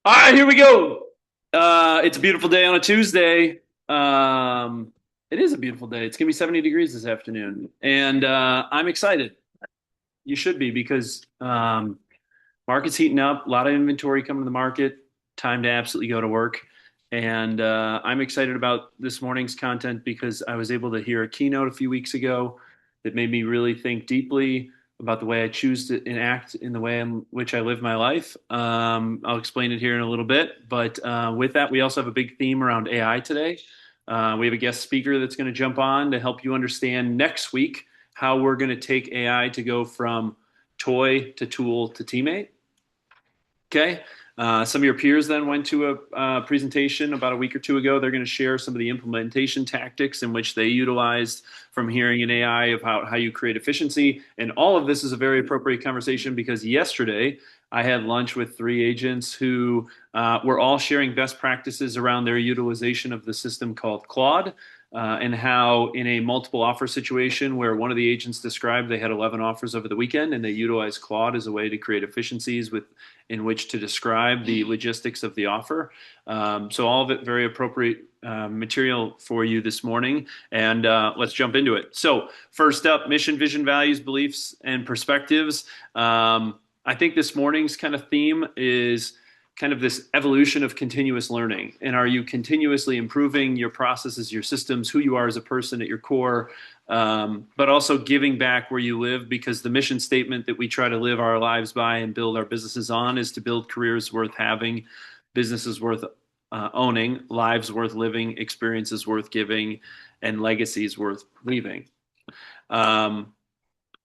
All right, here we go. It's a beautiful day on a Tuesday. It is a beautiful day. It's gonna be 70 degrees this afternoon, and I'm excited. You should be because market's heating up. A lot of inventory coming to the market. Time to absolutely go to work. And I'm excited about this morning's content because I was able to hear a keynote a few weeks ago that made me really think deeply about the way I choose to enact in the way in which I live my life. I'll explain it here in a little bit. But with that, we also have a big theme around AI today. We have a guest speaker that's going to jump on to help you understand next week how we're going to take AI to go from toy to tool to teammate. Okay. Some of your peers then went to a presentation about a week or two ago. They're going to share some of the implementation tactics in which they utilized from hearing an AI about how you create efficiency. And all of this is a very appropriate conversation because yesterday I had lunch with three agents who were all sharing best practices around their utilization of the system called Claude. And how, in a multiple offer situation where one of the agents described they had 11 offers over the weekend and they utilized Claude as a way to create efficiencies with in which to describe the logistics of the offer. So all of it very appropriate material for you this morning, and let's jump into it. So first up, mission, vision, values, beliefs, and perspectives. I think this morning's kind of theme is kind of this evolution of continuous learning. And are you continuously improving your processes, your systems, who you are as a person at your core, but also giving back where you live? Because the mission statement that we try to live our lives by and build our businesses on is to build careers worth having, businesses worth owning, lives worth living, experiences worth giving, and legacies worth leaving. Um,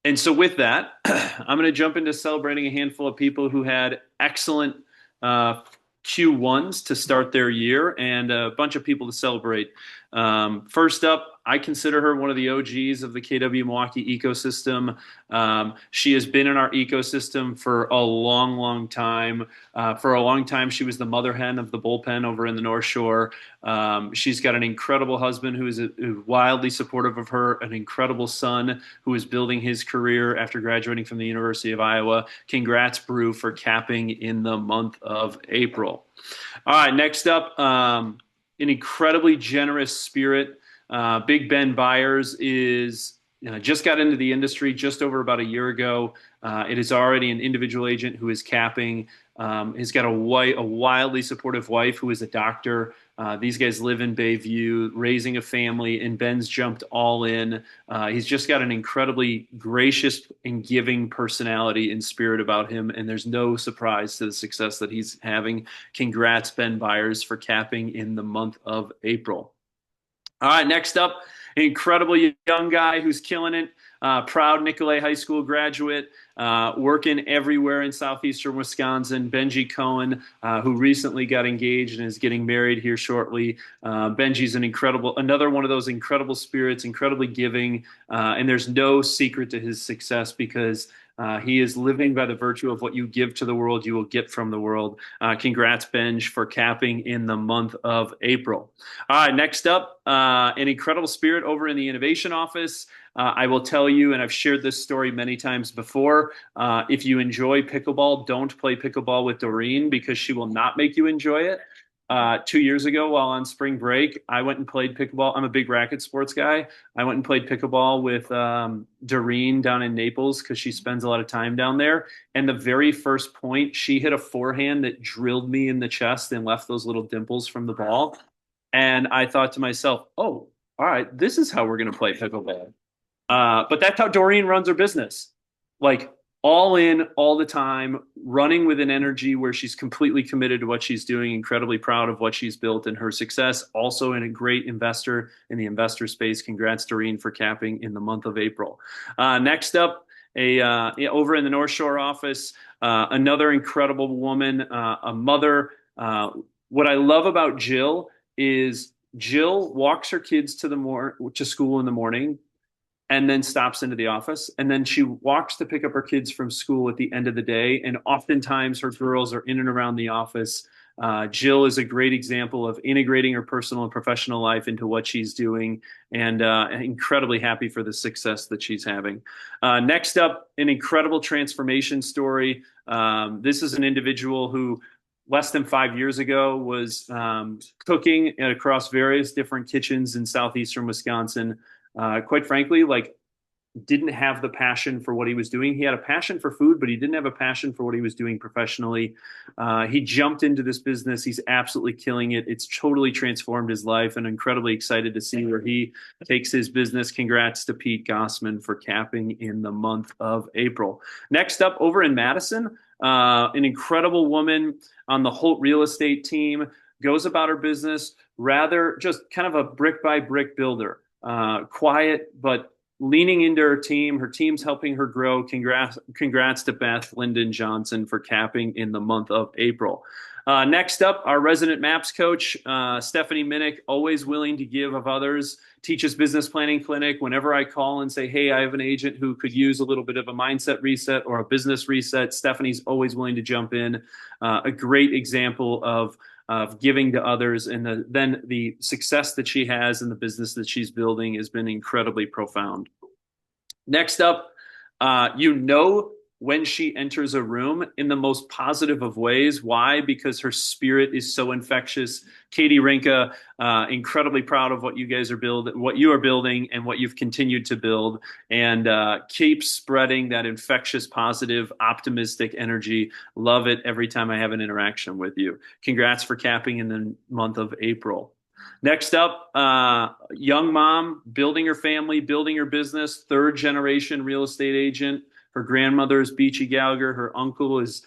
and so, with that, I'm going to jump into celebrating a handful of people who had excellent uh, Q1s to start their year and a bunch of people to celebrate. First up, I consider her one of the OGs of the KW Milwaukee ecosystem. She has been in our ecosystem for a long, long time. For a long time, she was the mother hen of the bullpen over in the North Shore. She's got an incredible husband who is wildly supportive of her, an incredible son who is building his career after graduating from the University of Iowa. Congrats, Brew, for capping in the month of April. All right, next up, an incredibly generous spirit. Big Ben Byers is just got into the industry just over about a year ago. It is already an individual agent who is capping. He's got a wildly supportive wife who is a doctor. These guys live in Bayview, raising a family, and Ben's jumped all in. He's just got an incredibly gracious and giving personality and spirit about him, and there's no surprise to the success that he's having. Congrats, Ben Byers, for capping in the month of April. All right, next up, an incredible young guy who's killing it. Proud Nicolet High School graduate, working everywhere in southeastern Wisconsin. Benji Cohen, who recently got engaged and is getting married here shortly. Benji's another one of those incredible spirits, incredibly giving, and there's no secret to his success because he is living by the virtue of what you give to the world, you will get from the world. Congrats, Benj, for capping in the month of April. All right, next up, an incredible spirit over in the innovation office. I will tell you, and I've shared this story many times before, if you enjoy pickleball, don't play pickleball with Doreen because she will not make you enjoy it. 2 years ago, while on spring break, I went and played pickleball. I'm a big racket sports guy. I went and played pickleball with Doreen down in Naples because she spends a lot of time down there. And the very first point, she hit a forehand that drilled me in the chest and left those little dimples from the ball. And I thought to myself, oh, all right, this is how we're going to play pickleball. But that's how Doreen runs her business. Like all in, all the time, running with an energy where she's completely committed to what she's doing, incredibly proud of what she's built and her success. Also, in a great investor in the investor space. Congrats, Doreen, for capping in the month of April. Next up, over in the North Shore office, another incredible woman, a mother. What I love about Jill is Jill walks her kids to school in the morning and then stops into the office. And then she walks to pick up her kids from school at the end of the day. And oftentimes her girls are in and around the office. Jill is a great example of integrating her personal and professional life into what she's doing, and incredibly happy for the success that she's having. Next up, an incredible transformation story. This is an individual who less than 5 years ago was cooking across various different kitchens in southeastern Wisconsin. Quite frankly, like didn't have the passion for what he was doing. He had a passion for food, but he didn't have a passion for what he was doing professionally. He jumped into this business. He's absolutely killing it. It's totally transformed his life, and incredibly excited to see where he takes his business. Congrats to Pete Gossman for capping in the month of April. Next up, over in Madison, an incredible woman on the Holt real estate team goes about her business rather just kind of a brick by brick builder. Quiet, but leaning into her team. Her team's helping her grow. Congrats to Beth Lyndon Johnson for capping in the month of April. Next up, our resident MAPS coach, Stephanie Minnick, always willing to give of others, teaches business planning clinic. Whenever I call and say, hey, I have an agent who could use a little bit of a mindset reset or a business reset, Stephanie's always willing to jump in. A great example of giving to others, and then the success that she has in the business that she's building has been incredibly profound. Next up, when she enters a room in the most positive of ways. Why? Because her spirit is so infectious. Katie Rinka, incredibly proud of what you guys are building, what you are building, and what you've continued to build, and keep spreading that infectious, positive, optimistic energy. Love it every time I have an interaction with you. Congrats for capping in the month of April. Next up, young mom, building her family, building her business, third generation real estate agent. Her grandmother is Beachy Gallagher. Her uncle is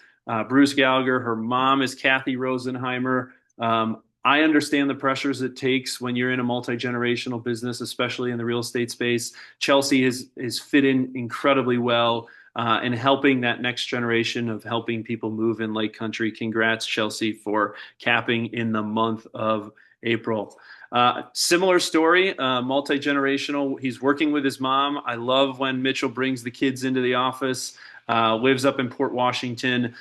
Bruce Gallagher. Her mom is Kathy Rosenheimer. I understand the pressures it takes when you're in a multi-generational business, especially in the real estate space. Chelsea is fit in incredibly well in helping that next generation of helping people move in Lake Country. Congrats, Chelsea, for capping in the month of April. Similar story, multi-generational. He's working with his mom. I love when Mitchell brings the kids into the office, lives up in Port Washington,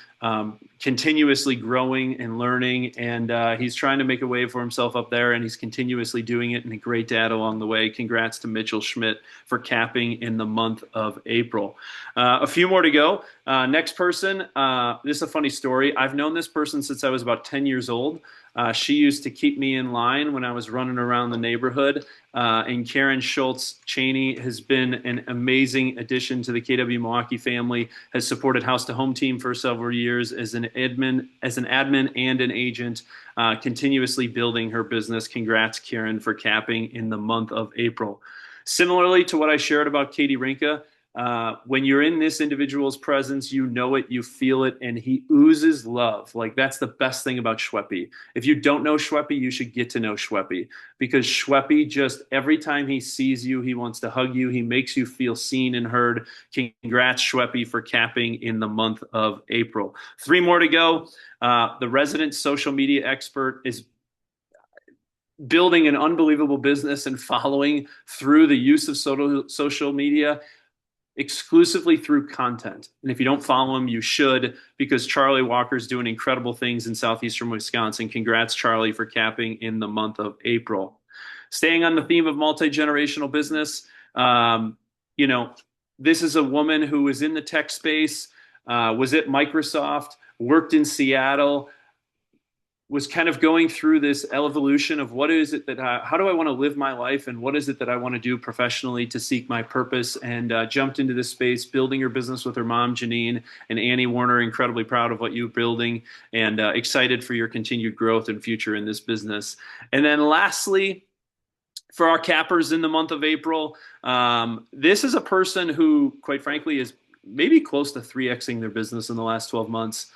continuously growing and learning, and he's trying to make a way for himself up there, and he's continuously doing it, and a great dad along the way. Congrats to Mitchell Schmidt for capping in the month of April. A few more to go. Next person, this is a funny story. I've known this person since I was about 10 years old. She used to keep me in line when I was running around the neighborhood. And Karen Schultz Cheney has been an amazing addition to the KW Milwaukee family, has supported House to Home Team for several years as an admin and an agent, continuously building her business. Congrats, Karen, for capping in the month of April. Similarly to what I shared about Katie Rinka, when you're in this individual's presence, you know it, you feel it, and he oozes love. Like, that's the best thing about Schweppy. If you don't know Schweppy, you should get to know Schweppy, because Schweppy, just every time he sees you, he wants to hug you. He makes you feel seen and heard. Congrats, Schweppy, for capping in the month of April. 3 more to go. The resident social media expert is building an unbelievable business and following through the use of social media, exclusively through content. And if you don't follow him, you should, because Charlie Walker's doing incredible things in southeastern Wisconsin. Congrats, Charlie, for capping in the month of April. Staying on the theme of multi-generational business, this is a woman who was in the tech space, was at Microsoft, worked in Seattle, was kind of going through this evolution of what is it that, how do I want to live my life, and what is it that I want to do professionally to seek my purpose, and jumped into this space, building her business with her mom, Janine, and Annie Warner. Incredibly proud of what you're building, and excited for your continued growth and future in this business. And then lastly, for our cappers in the month of April, this is a person who, quite frankly, is maybe close to 3Xing their business in the last 12 months.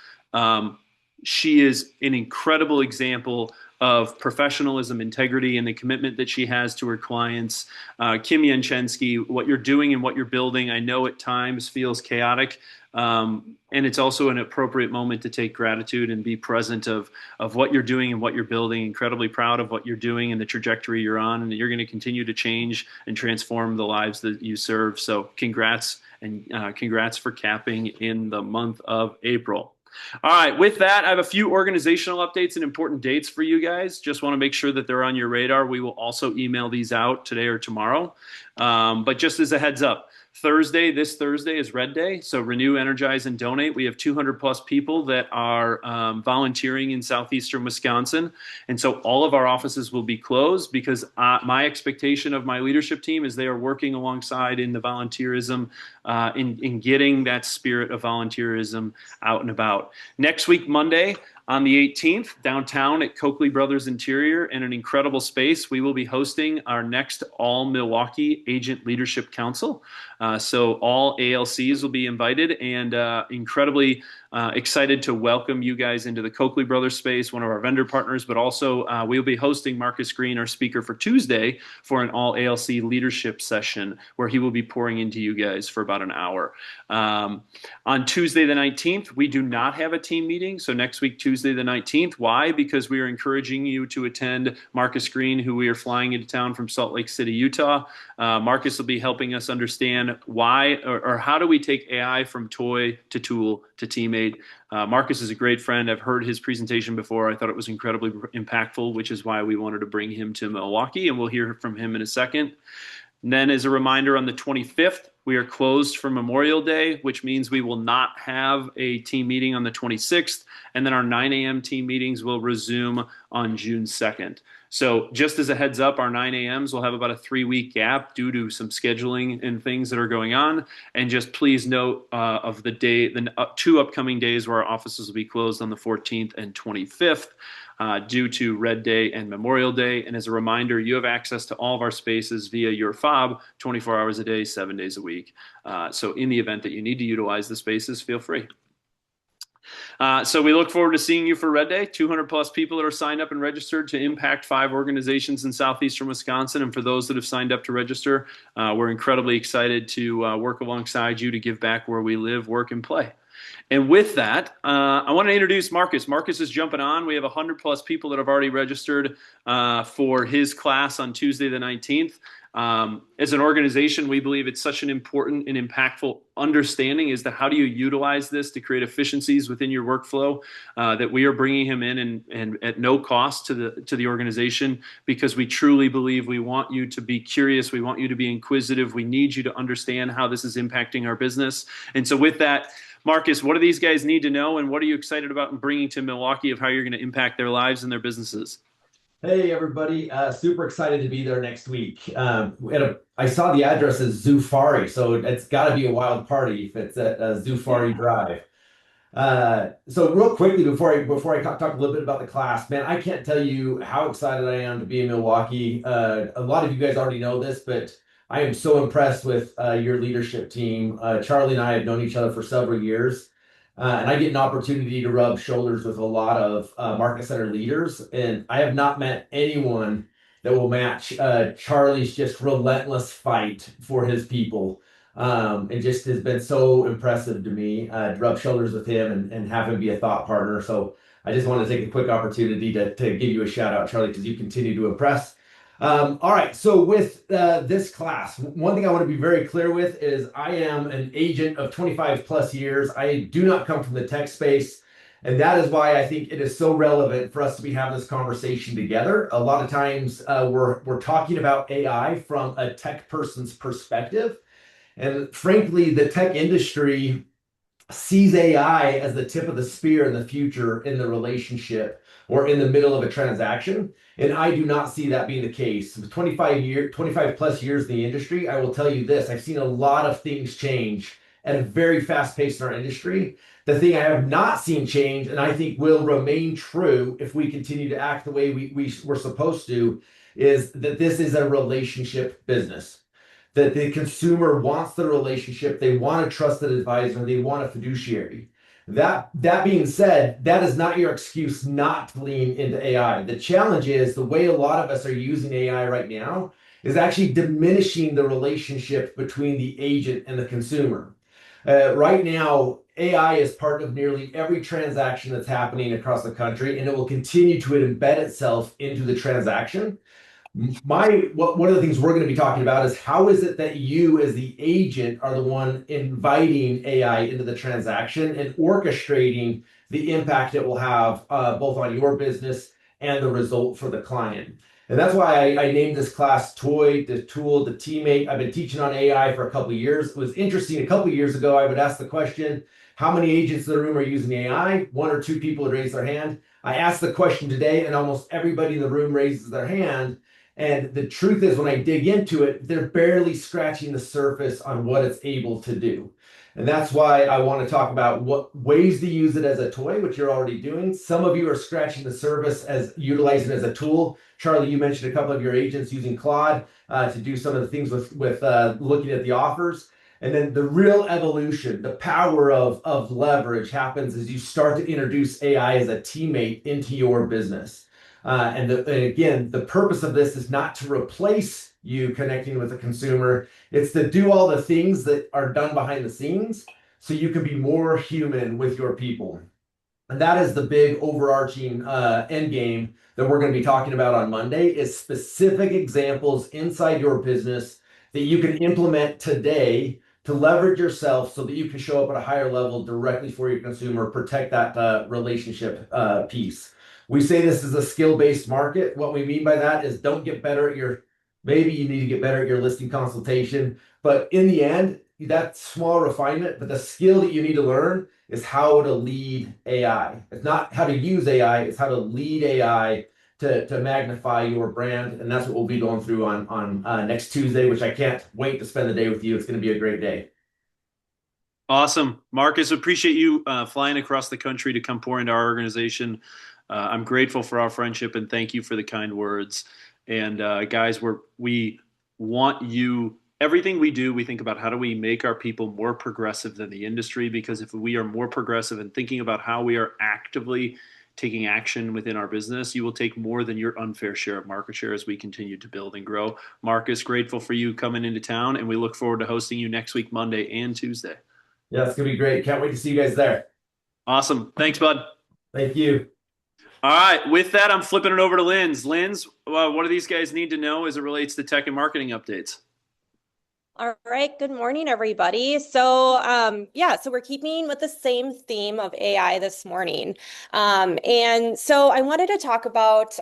She is an incredible example of professionalism, integrity, and the commitment that she has to her clients. Kimmy Anchensky, what you're doing and what you're building, I know at times feels chaotic, and it's also an appropriate moment to take gratitude and be present of what you're doing and what you're building. Incredibly proud of what you're doing and the trajectory you're on, and you're going to continue to change and transform the lives that you serve. So congrats, and congrats for capping in the month of April. All right, with that, I have a few organizational updates and important dates for you guys. Just want to make sure that they're on your radar. We will also email these out today or tomorrow. But just as a heads up, This Thursday is Red Day. So renew, energize, and donate. We have 200 plus people that are volunteering in southeastern Wisconsin. And so all of our offices will be closed because my expectation of my leadership team is they are working alongside in the volunteerism, in getting that spirit of volunteerism out and about. Next week, Monday, on the 18th, downtown at Coakley Brothers Interior, in an incredible space, we will be hosting our next All Milwaukee Agent Leadership Council. So all ALCs will be invited, and incredibly excited to welcome you guys into the Coakley Brothers space, one of our vendor partners, but also we'll be hosting Marcus Green, our speaker for Tuesday, for an all ALC leadership session where he will be pouring into you guys for about an hour. On Tuesday the 19th, we do not have a team meeting. So next week, Tuesday the 19th. Why? Because we are encouraging you to attend Marcus Green, who we are flying into town from Salt Lake City, Utah. Marcus will be helping us understand why or how do we take AI from toy to tool to teammate. Marcus is a great friend. I've heard his presentation before. I thought it was incredibly impactful, which is why we wanted to bring him to Milwaukee, and we'll hear from him in a second. And then as a reminder, on the 25th, we are closed for Memorial Day, which means we will not have a team meeting on the 26th. And then our 9 a.m. team meetings will resume on June 2nd. So just as a heads up, our 9 a.m.s will have about a 3-week gap due to some scheduling and things that are going on. And just please note of the day, the 2 upcoming days where our offices will be closed on the 14th and 25th. Due to Red Day and Memorial Day. And as a reminder, you have access to all of our spaces via your fob 24 hours a day, 7 days a week. So in the event that you need to utilize the spaces, feel free. So we look forward to seeing you for Red Day. 200 plus people that are signed up and registered to impact 5 organizations in southeastern Wisconsin. And for those that have signed up to register, we're incredibly excited to work alongside you to give back where we live, work, and play. And with that, I want to introduce Marcus. Marcus is jumping on. We have 100 plus people that have already registered for his class on Tuesday the 19th. As an organization, we believe it's such an important and impactful understanding as to how do you utilize this to create efficiencies within your workflow, that we are bringing him in and at no cost to the organization, because we truly believe we want you to be curious. We want you to be inquisitive. We need you to understand how this is impacting our business. And so with that, Marcus, what do these guys need to know, and what are you excited about in bringing to Milwaukee of how you're going to impact their lives and their businesses? Hey, everybody. Super excited to be there next week. I saw the address as Zufari, so it's got to be a wild party if it's at Zufari Drive. So real quickly, before I talk a little bit about the class, man, I can't tell you how excited I am to be in Milwaukee. A lot of you guys already know this, but I am so impressed with your leadership team. Charlie and I have known each other for several years, and I get an opportunity to rub shoulders with a lot of market center leaders, and I have not met anyone that will match Charlie's just relentless fight for his people. It just has been so impressive to me to rub shoulders with him and have him be a thought partner. So I just want to take a quick opportunity to give you a shout out, Charlie, because you continue to impress. All right, so with this class, one thing I want to be very clear with is I am an agent of 25 plus years. I do not come from the tech space, and that is why I think it is so relevant for us to be having this conversation together. A lot of times we're talking about AI from a tech person's perspective, and frankly, the tech industry sees AI as the tip of the spear in the future in the relationship or in the middle of a transaction. And I do not see that being the case. With 25 plus years in the industry, I will tell you this, I've seen a lot of things change at a very fast pace in our industry. The thing I have not seen change, and I think will remain true if we continue to act the way we're supposed to, is that this is a relationship business. That the consumer wants the relationship, they want a trusted advisor, they want a fiduciary. That being said, that is not your excuse not to lean into AI. The challenge is the way a lot of us are using AI right now is actually diminishing the relationship between the agent and the consumer. Right now, AI is part of nearly every transaction that's happening across the country, and it will continue to embed itself into the transaction. One of the things we're going to be talking about is how is it that you as the agent are the one inviting AI into the transaction and orchestrating the impact it will have both on your business and the result for the client. And that's why I named this class Toy, the Tool, the Teammate. I've been teaching on AI for a couple of years. It was interesting. A couple of years ago, I would ask the question, how many agents in the room are using AI? One or two people would raise their hand. I asked the question today, and almost everybody in the room raises their hand. And the truth is, when I dig into it, they're barely scratching the surface on what it's able to do. And that's why I want to talk about what ways to use it as a toy, which you're already doing. Some of you are scratching the surface as utilizing it as a tool. Charlie, you mentioned a couple of your agents using Claude to do some of the things with looking at the offers. And then the real evolution, the power of leverage happens as you start to introduce AI as a teammate into your business. And again, the purpose of this is not to replace you connecting with the consumer. It's to do all the things that are done behind the scenes so you can be more human with your people. And that is the big overarching end game that we're going to be talking about on Monday is specific examples inside your business that you can implement today to leverage yourself so that you can show up at a higher level directly for your consumer, protect that relationship piece. We say this is a skill-based market. What we mean by that is don't get better at your, maybe you need to get better at your listing consultation, but in the end, that small refinement, but the skill that you need to learn is how to lead AI. It's not how to use AI, it's how to lead AI to magnify your brand. And that's what we'll be going through on next Tuesday, which I can't wait to spend the day with you. It's going to be a great day. Awesome. Marcus, appreciate you flying across the country to come pour into our organization. I'm grateful for our friendship and thank you for the kind words. And guys, we want you, everything we do, we think about how do we make our people more progressive than the industry, because if we are more progressive and thinking about how we are actively taking action within our business, you will take more than your unfair share of market share as we continue to build and grow. Marcus, grateful for you coming into town, and we look forward to hosting you next week, Monday and Tuesday. Yeah, it's going to be great. Can't wait to see you guys there. Awesome. Thanks, bud. Thank you. All right. With that, I'm flipping it over to Linz. Linz, what do these guys need to know as it relates to tech and marketing updates? All right. Good morning, everybody. So we're keeping with the same theme of AI this morning. And so I wanted to talk about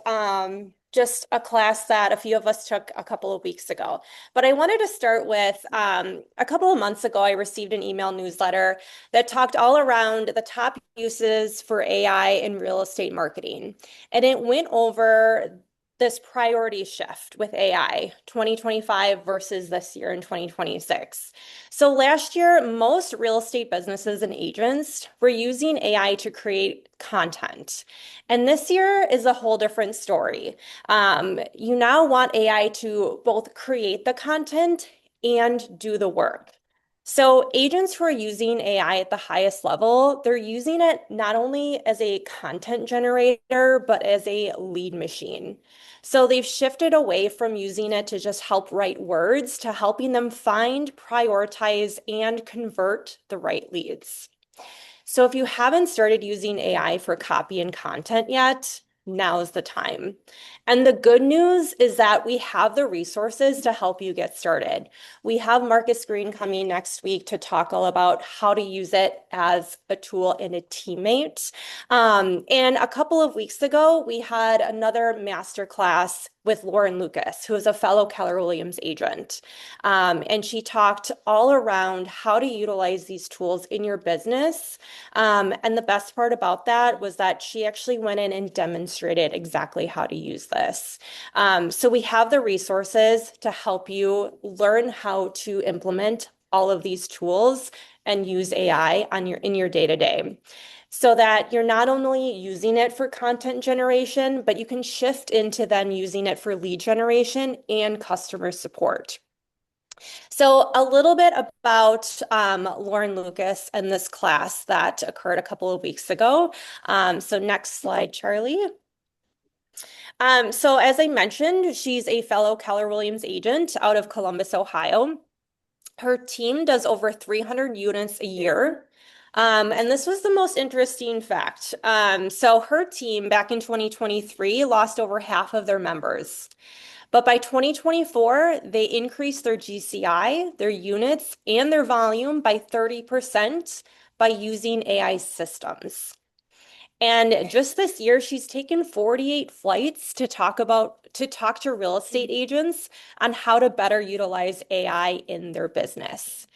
just a class that a few of us took a couple of weeks ago. But I wanted to start with a couple of months ago, I received an email newsletter that talked all around the top uses for AI in real estate marketing. And it went over this priority shift with AI 2025 versus this year in 2026. So last year, most real estate businesses and agents were using AI to create content. And this year is a whole different story. You now want AI to both create the content and do the work. So agents who are using AI at the highest level, they're using it not only as a content generator, but as a lead machine. So they've shifted away from using it to just help write words to helping them find, prioritize, and convert the right leads. So if you haven't started using AI for copy and content yet, now's the time. And the good news is that we have the resources to help you get started. We have Marcus Green coming next week to talk all about how to use it as a tool and a teammate. And a couple of weeks ago, we had another masterclass with Lauren Lucas, who is a fellow Keller Williams agent. And she talked all around how to utilize these tools in your business. And the best part about that was that she actually went in and demonstrated exactly how to use this. So we have the resources to help you learn how to implement all of these tools and use AI in your day-to-day. So that you're not only using it for content generation, but you can shift into then using it for lead generation and customer support. So a little bit about Lauren Lucas and this class that occurred a couple of weeks ago. So next slide, Charlie. So as I mentioned, she's a fellow Keller Williams agent out of Columbus, Ohio. Her team does over 300 units a year. And this was the most interesting fact. So her team back in 2023 lost over half of their members. But by 2024, they increased their GCI, their units, and their volume by 30% by using AI systems. And just this year, she's taken 48 flights to talk to real estate agents on how to better utilize AI in their business.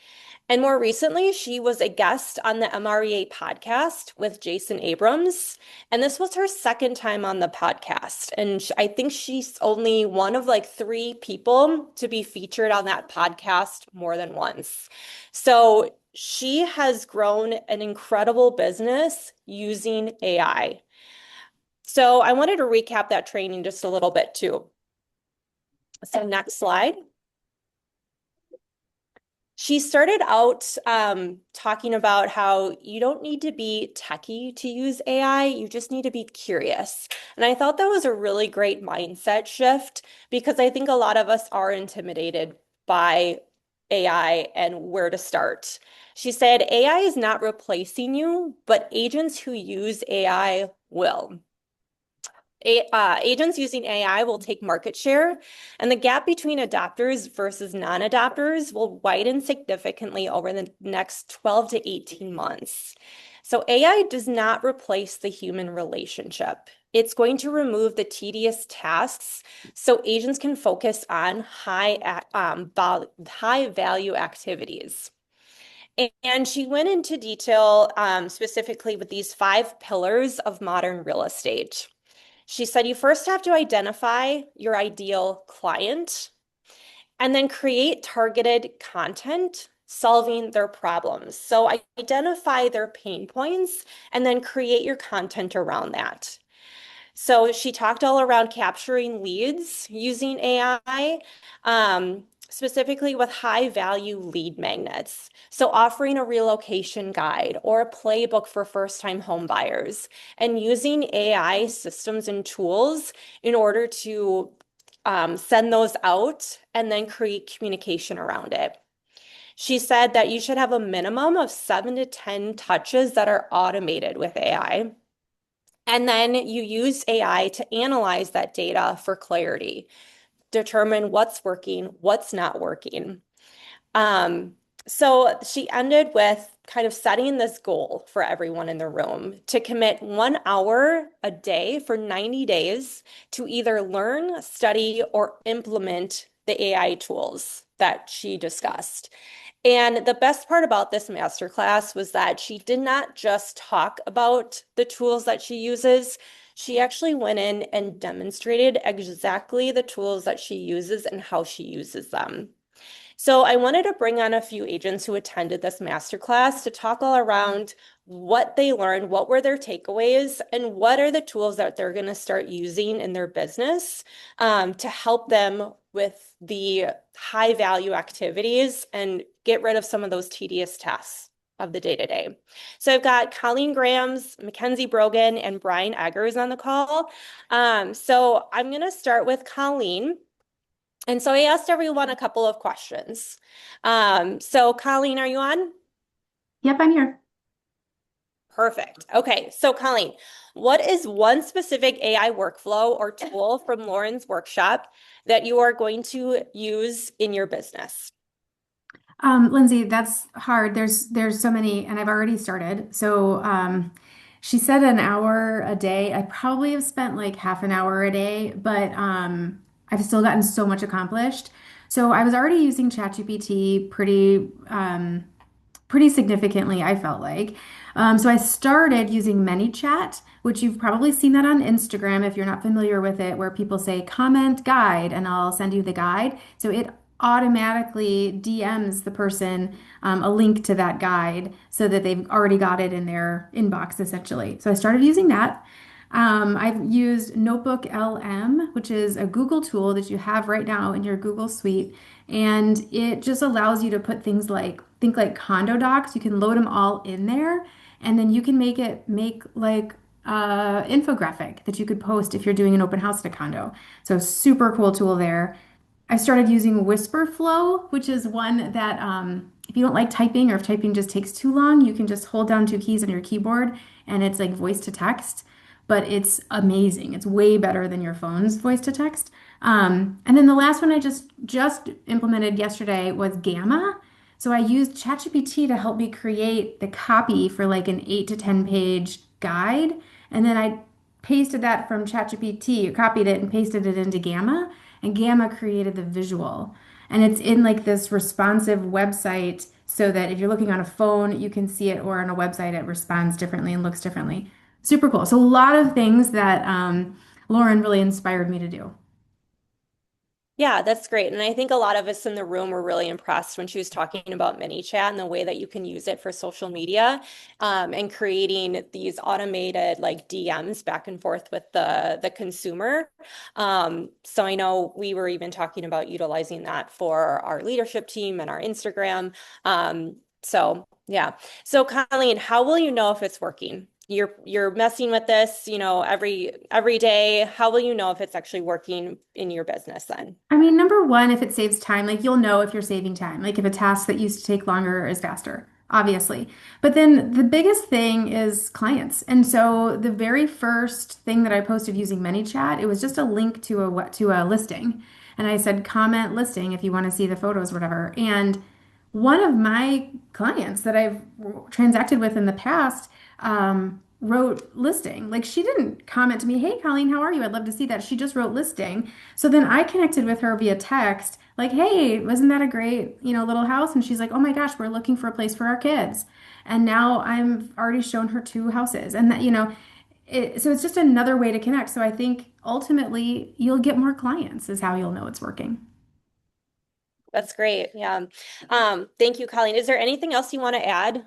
And more recently, she was a guest on the MREA podcast with Jason Abrams. And this was her second time on the podcast. And I think she's only one of like three people to be featured on that podcast more than once. So she has grown an incredible business using AI. So I wanted to recap that training just a little bit too. So next slide. She started out talking about how you don't need to be techie to use AI, you just need to be curious. And I thought that was a really great mindset shift because I think a lot of us are intimidated by AI and where to start. She said, AI is not replacing you, but agents who use AI will. Agents using AI will take market share, and the gap between adopters versus non-adopters will widen significantly over the next 12 to 18 months. So AI does not replace the human relationship. It's going to remove the tedious tasks so agents can focus on high value activities. And she went into detail specifically with these 5 pillars of modern real estate. She said you first have to identify your ideal client and then create targeted content solving their problems. So identify their pain points and then create your content around that. So she talked all around capturing leads using AI, specifically with high value lead magnets. So offering a relocation guide or a playbook for first-time home buyers and using AI systems and tools in order to send those out and then create communication around it. She said that you should have a minimum of 7 to 10 touches that are automated with AI. And then you use AI to analyze that data for clarity, determine what's working, what's not working. So she ended with kind of setting this goal for everyone in the room to commit 1 hour a day for 90 days to either learn, study, or implement the AI tools that she discussed. And the best part about this masterclass was that she did not just talk about the tools that she uses. She actually went in and demonstrated exactly the tools that she uses and how she uses them. So I wanted to bring on a few agents who attended this masterclass to talk all around what they learned, what were their takeaways, and what are the tools that they're going to start using in their business to help them with the high value activities and get rid of some of those tedious tasks of the day-to-day. So I've got Colleen Grams, Mackenzie Brogan, and Brian Eggers on the call. So I'm going to start with Colleen. And so I asked everyone a couple of questions. So Colleen, are you on? Yep, I'm here. Perfect. Okay, so Colleen, what is one specific AI workflow or tool from Lauren's workshop that you are going to use in your business? Lindsay, that's hard. There's so many, and I've already started. So she said an hour a day. I probably have spent like half an hour a day, but I've still gotten so much accomplished. So I was already using ChatGPT pretty significantly, I felt like. So I started using ManyChat, which you've probably seen that on Instagram if you're not familiar with it, where people say comment guide and I'll send you the guide. So it automatically DMs the person a link to that guide so that they've already got it in their inbox essentially. So I started using that. I've used NotebookLM, which is a Google tool that you have right now in your Google Suite. And it just allows you to put things like, think like condo docs. You can load them all in there. And then you can make like infographic that you could post if you're doing an open house at a condo. So super cool tool there. I started using Whisperflow, which is one that if you don't like typing or if typing just takes too long, you can just hold down 2 keys on your keyboard and it's like voice to text, but it's amazing. It's way better than your phone's voice to text. And then the last one I just implemented yesterday was Gamma. So I used ChatGPT to help me create the copy for like an 8 to 10 page guide. And then I pasted that from ChatGPT, copied it and pasted it into Gamma, and Gamma created the visual. And it's in like this responsive website so that if you're looking on a phone, you can see it, or on a website, it responds differently and looks differently. Super cool. So a lot of things that Lauren really inspired me to do. Yeah, that's great. And I think a lot of us in the room were really impressed when she was talking about ManyChat and the way that you can use it for social media, and creating these automated like DMs back and forth with the consumer. So I know we were even talking about utilizing that for our leadership team and our Instagram. So yeah. So Colleen, how will you know if it's working? You're messing with this, every day. How will you know if it's actually working in your business then? I mean, number one, if it saves time, like you'll know if you're saving time, like if a task that used to take longer is faster, obviously. But then the biggest thing is clients. And so the very first thing that I posted using ManyChat, it was just a link to a listing. And I said, comment listing if you want to see the photos, whatever. And one of my clients that I've transacted with in the past wrote listing. Like she didn't comment to me, hey, Colleen, how are you? I'd love to see that. She just wrote listing. So then I connected with her via text, like, hey, wasn't that a great, little house? And she's like, oh my gosh, we're looking for a place for our kids. And now I'm already shown her two houses. And that, so it's just another way to connect. So I think ultimately you'll get more clients is how you'll know it's working. That's great. Yeah. Thank you, Colleen. Is there anything else you want to add?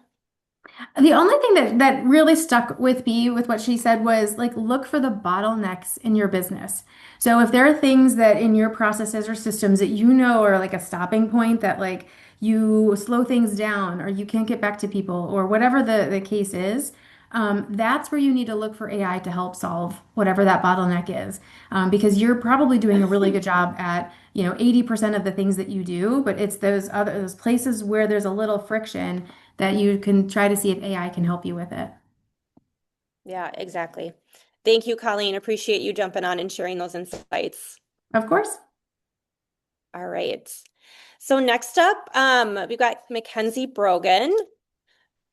The only thing that really stuck with me with what she said was like look for the bottlenecks in your business. So if there are things that in your processes or systems that you know are like a stopping point that like you slow things down or you can't get back to people or whatever the case is, that's where you need to look for AI to help solve whatever that bottleneck is. Because you're probably doing a really good job at, 80% of the things that you do, but it's those places where there's a little friction that you can try to see if AI can help you with it. Yeah, exactly. Thank you, Colleen. Appreciate you jumping on and sharing those insights. Of course. All right. So next up, we've got Mackenzie Brogan.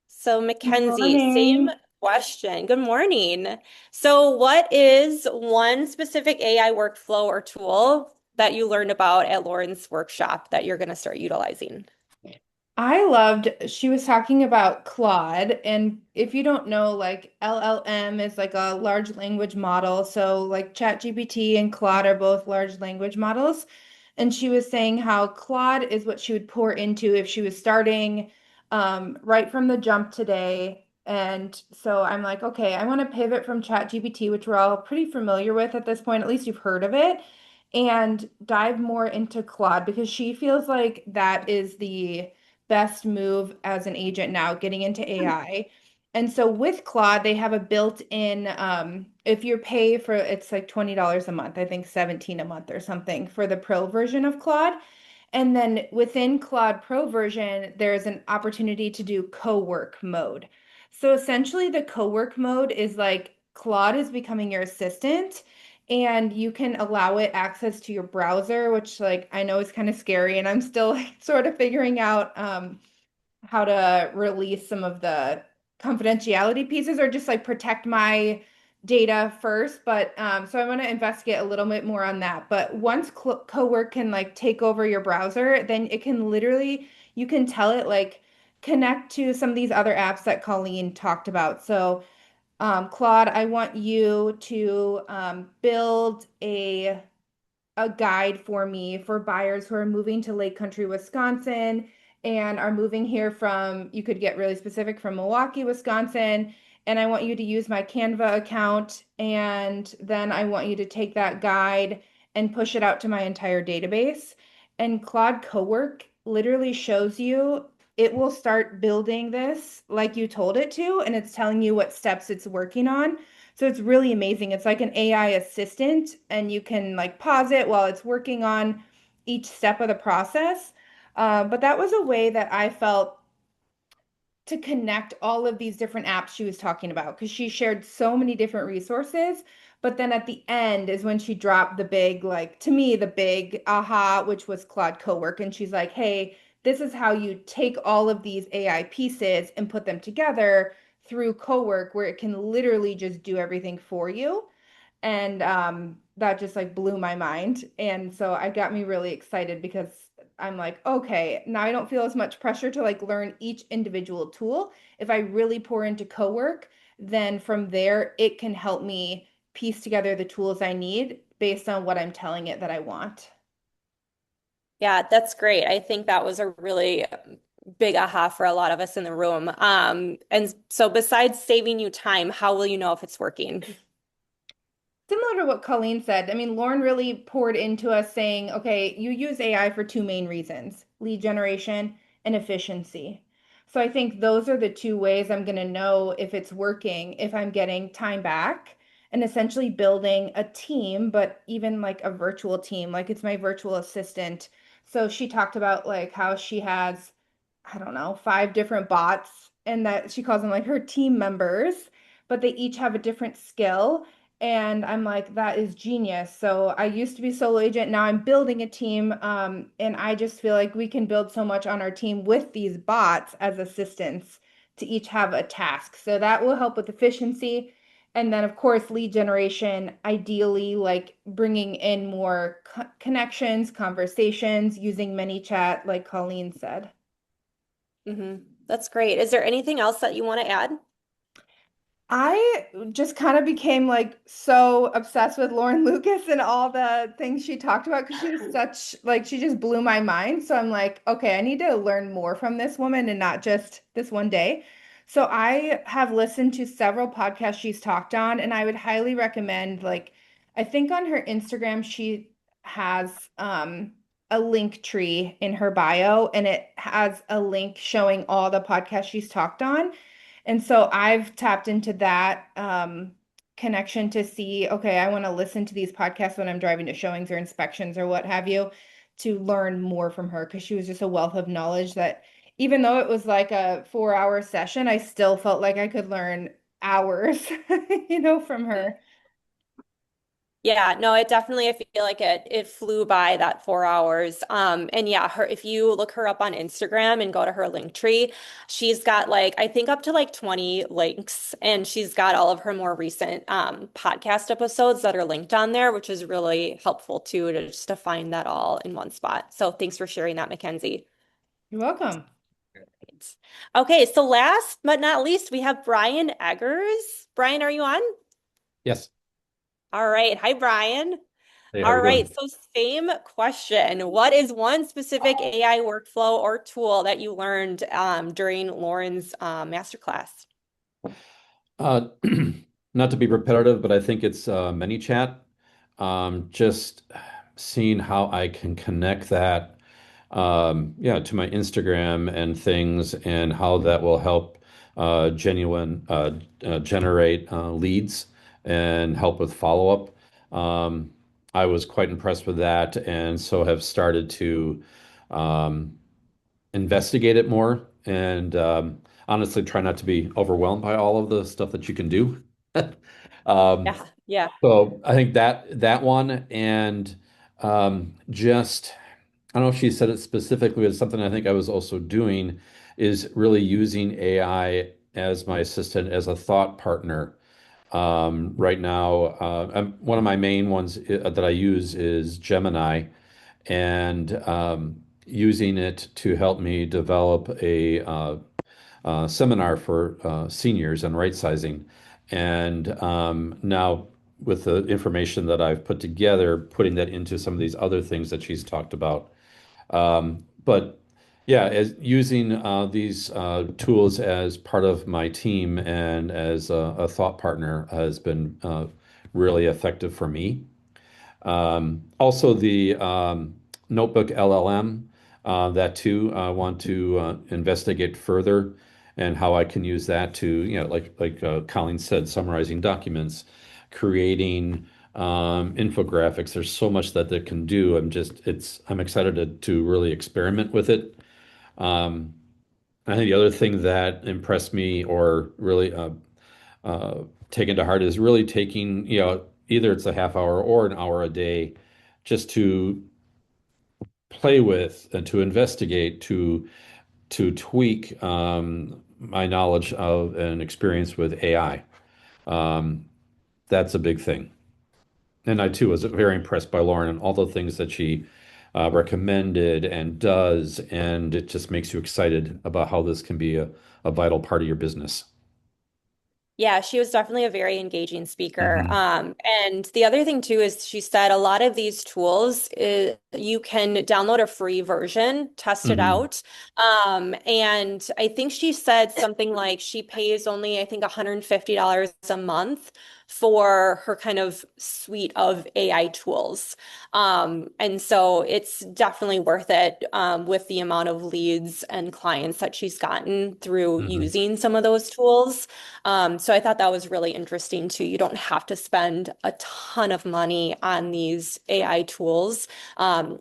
So Good Mackenzie, same morning. question. Good morning. So what is one specific AI workflow or tool that you learned about at Lauren's workshop that you're going to start utilizing? I loved, she was talking about Claude, and if you don't know, like LLM is like a large language model. So like ChatGPT and Claude are both large language models. And she was saying how Claude is what she would pour into if she was starting right from the jump today. And so I'm like, okay, I want to pivot from ChatGPT, which we're all pretty familiar with at this point, at least you've heard of it, and dive more into Claude because she feels like that is the best move as an agent now, getting into AI. And so with Claude, they have a built-in, if you pay for, it's like $20 a month, I think 17 a month or something for the pro version of Claude. And then within Claude Pro version, there's an opportunity to do co-work mode. So essentially the co-work mode is like Claude is becoming your assistant and you can allow it access to your browser, which like I know is kind of scary and I'm still like, sort of figuring out how to release some of the confidentiality pieces or just like protect my data first. But so I want to investigate a little bit more on that. But once Cowork can like take over your browser, then it can literally, you can tell it like connect to some of these other apps that Colleen talked about. So Claude, I want you to build a guide for me for buyers who are moving to Lake Country, Wisconsin, and are moving here from, you could get really specific, from Milwaukee, Wisconsin. And I want you to use my Canva account. And then I want you to take that guide and push it out to my entire database. And Claude Cowork literally shows you, it will start building this like you told it to, and it's telling you what steps it's working on. So it's really amazing. It's like an AI assistant, and you can like pause it while it's working on each step of the process. But that was a way that I felt to connect all of these different apps she was talking about because she shared so many different resources. But then at the end is when she dropped the big, like to me, the big aha, which was Claude Cowork. And she's like, hey, this is how you take all of these AI pieces and put them together through cowork where it can literally just do everything for you. And that just like blew my mind. And so I got me really excited because I'm like, okay, now I don't feel as much pressure to like learn each individual tool. If I really pour into cowork, then from there it can help me piece together the tools I need based on what I'm telling it that I want. Yeah, that's great. I think that was a really big aha for a lot of us in the room. And so besides saving you time, how will you know if it's working? Similar to what Colleen said, I mean, Lauren really poured into us saying, okay, you use AI for two main reasons, lead generation and efficiency. So I think those are the two ways I'm going to know if it's working, if I'm getting time back and essentially building a team, but even like a virtual team, like it's my virtual assistant. So she talked about like how she has, I don't know, five different bots and that she calls them like her team members, but they each have a different skill. And I'm like, that is genius. So I used to be solo agent. Now I'm building a team. And I just feel like we can build so much on our team with these bots as assistants to each have a task. So that will help with efficiency. And then, of course, lead generation, ideally, like bringing in more connections, conversations, using ManyChat, like Colleen said. That's great. Is there anything else that you want to add? I just kind of became like so obsessed with Lauren Lucas and all the things she talked about because she was such like she just blew my mind. So I'm like, okay, I need to learn more from this woman and not just this one day. So I have listened to several podcasts she's talked on, and I would highly recommend like I think on her Instagram she has a link tree in her bio and it has a link showing all the podcasts she's talked on. And so I've tapped into that connection to see, okay, I want to listen to these podcasts when I'm driving to showings or inspections or what have you to learn more from her because she was just a wealth of knowledge that even though it was like a 4 hour session, I still felt like I could learn hours, from her. Yeah, no, it definitely, I feel like it flew by that 4 hours. And yeah, her if you look her up on Instagram and go to her link tree, she's got like I think up to like 20 links, and she's got all of her more recent podcast episodes that are linked on there, which is really helpful too to just to find that all in one spot. So thanks for sharing that, Mackenzie. You're welcome. Okay, so last but not least, we have Brian Eggers. Brian, are you on? Yes. All right. Hi, Brian. Hey, how are All we right, doing? so same question. What is one specific AI workflow or tool that you learned during Lauren's masterclass? Uh, Not to be repetitive, but I think it's ManyChat. Just seeing how I can connect that, yeah, to my Instagram and things, and how that will help genuine generate leads and help with follow-up. I was quite impressed with that, and so have started to um, investigate it more and honestly try not to be overwhelmed by all of the stuff that you can do. Um, Yeah, yeah. so I think that one and just I don't know if she said it specifically, but something I think I was also doing is really using AI as my assistant, as a thought partner. Right now, one of my main ones that I use is Gemini, and using it to help me develop a seminar for seniors on right sizing. And now, with the information that I've put together, putting that into some of these other things that she's talked about. But yeah, as using these tools as part of my team and as a thought partner has been really effective for me. Also, the Notebook LLM, that too, I want to investigate further and how I can use that to, like Colleen said, summarizing documents, creating infographics. There's so much that it can do. I'm excited to really experiment with it. Um, I think the other thing that impressed me or really taken to heart is really taking, either it's a half hour or an hour a day just to play with and to investigate, to tweak my knowledge of and experience with AI. Um, that's a big thing. And I too was very impressed by Lauren and all the things that she recommended and does, and it just makes you excited about how this can be a vital part of your business. Yeah, she was definitely a very engaging speaker. Hmm. And the other thing too is she said a lot of these tools, you can download a free version, test it Hmm. out. And I think she said something like she pays only, I think, $150 a month for her kind of suite of AI tools. And so it's definitely worth it, with the amount of leads and clients that she's gotten through Hmm. using some of those tools. So I thought that was really interesting too. You don't have to spend a ton of money on these AI tools,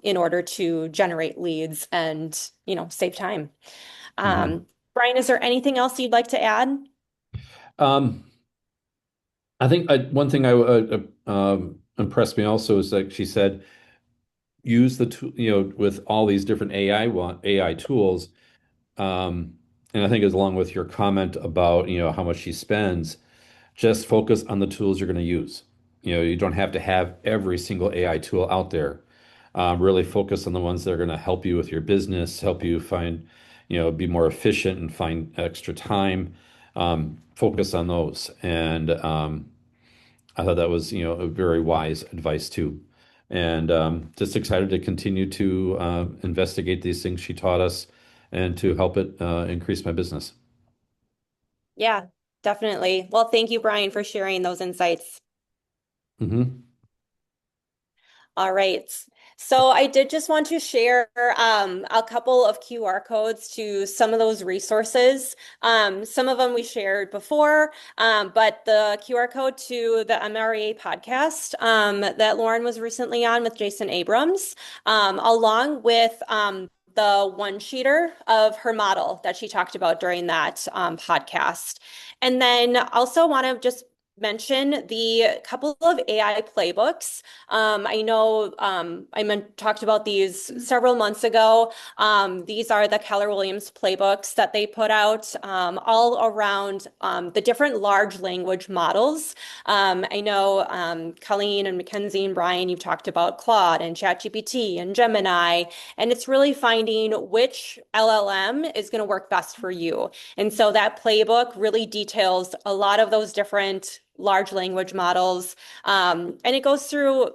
in order to generate leads and, save time. Hmm. Brian, is there anything else you'd like to add? Um, I think one thing impressed me also is like she said, use the tool, with all these different AI tools. And I think as along with your comment about, how much she spends, just focus on the tools you're going to use. You don't have to have every single AI tool out there. Really focus on the ones that are going to help you with your business, help you find, be more efficient and find extra time. Focus on those. And I thought that was, a very wise advice too. And just excited to continue to investigate these things she taught us and to help it increase my business. Yeah, definitely. Well, thank you, Brian, for sharing those insights. Hmm. All right. So I did just want to share, a couple of QR codes to some of those resources. Some of them we shared before, but the QR code to the MRA podcast, that Lauren was recently on with Jason Abrams, along with the one sheeter of her model that she talked about during that podcast. And then also want to just mention the couple of AI playbooks. I know, talked about these several months ago. These are the Keller Williams playbooks that they put out, all around the different large language models. I know, Colleen and Mackenzie and Brian, you've talked about Claude and ChatGPT and Gemini, and it's really finding which LLM is going to work best for you. And so that playbook really details a lot of those different large language models. And it goes through,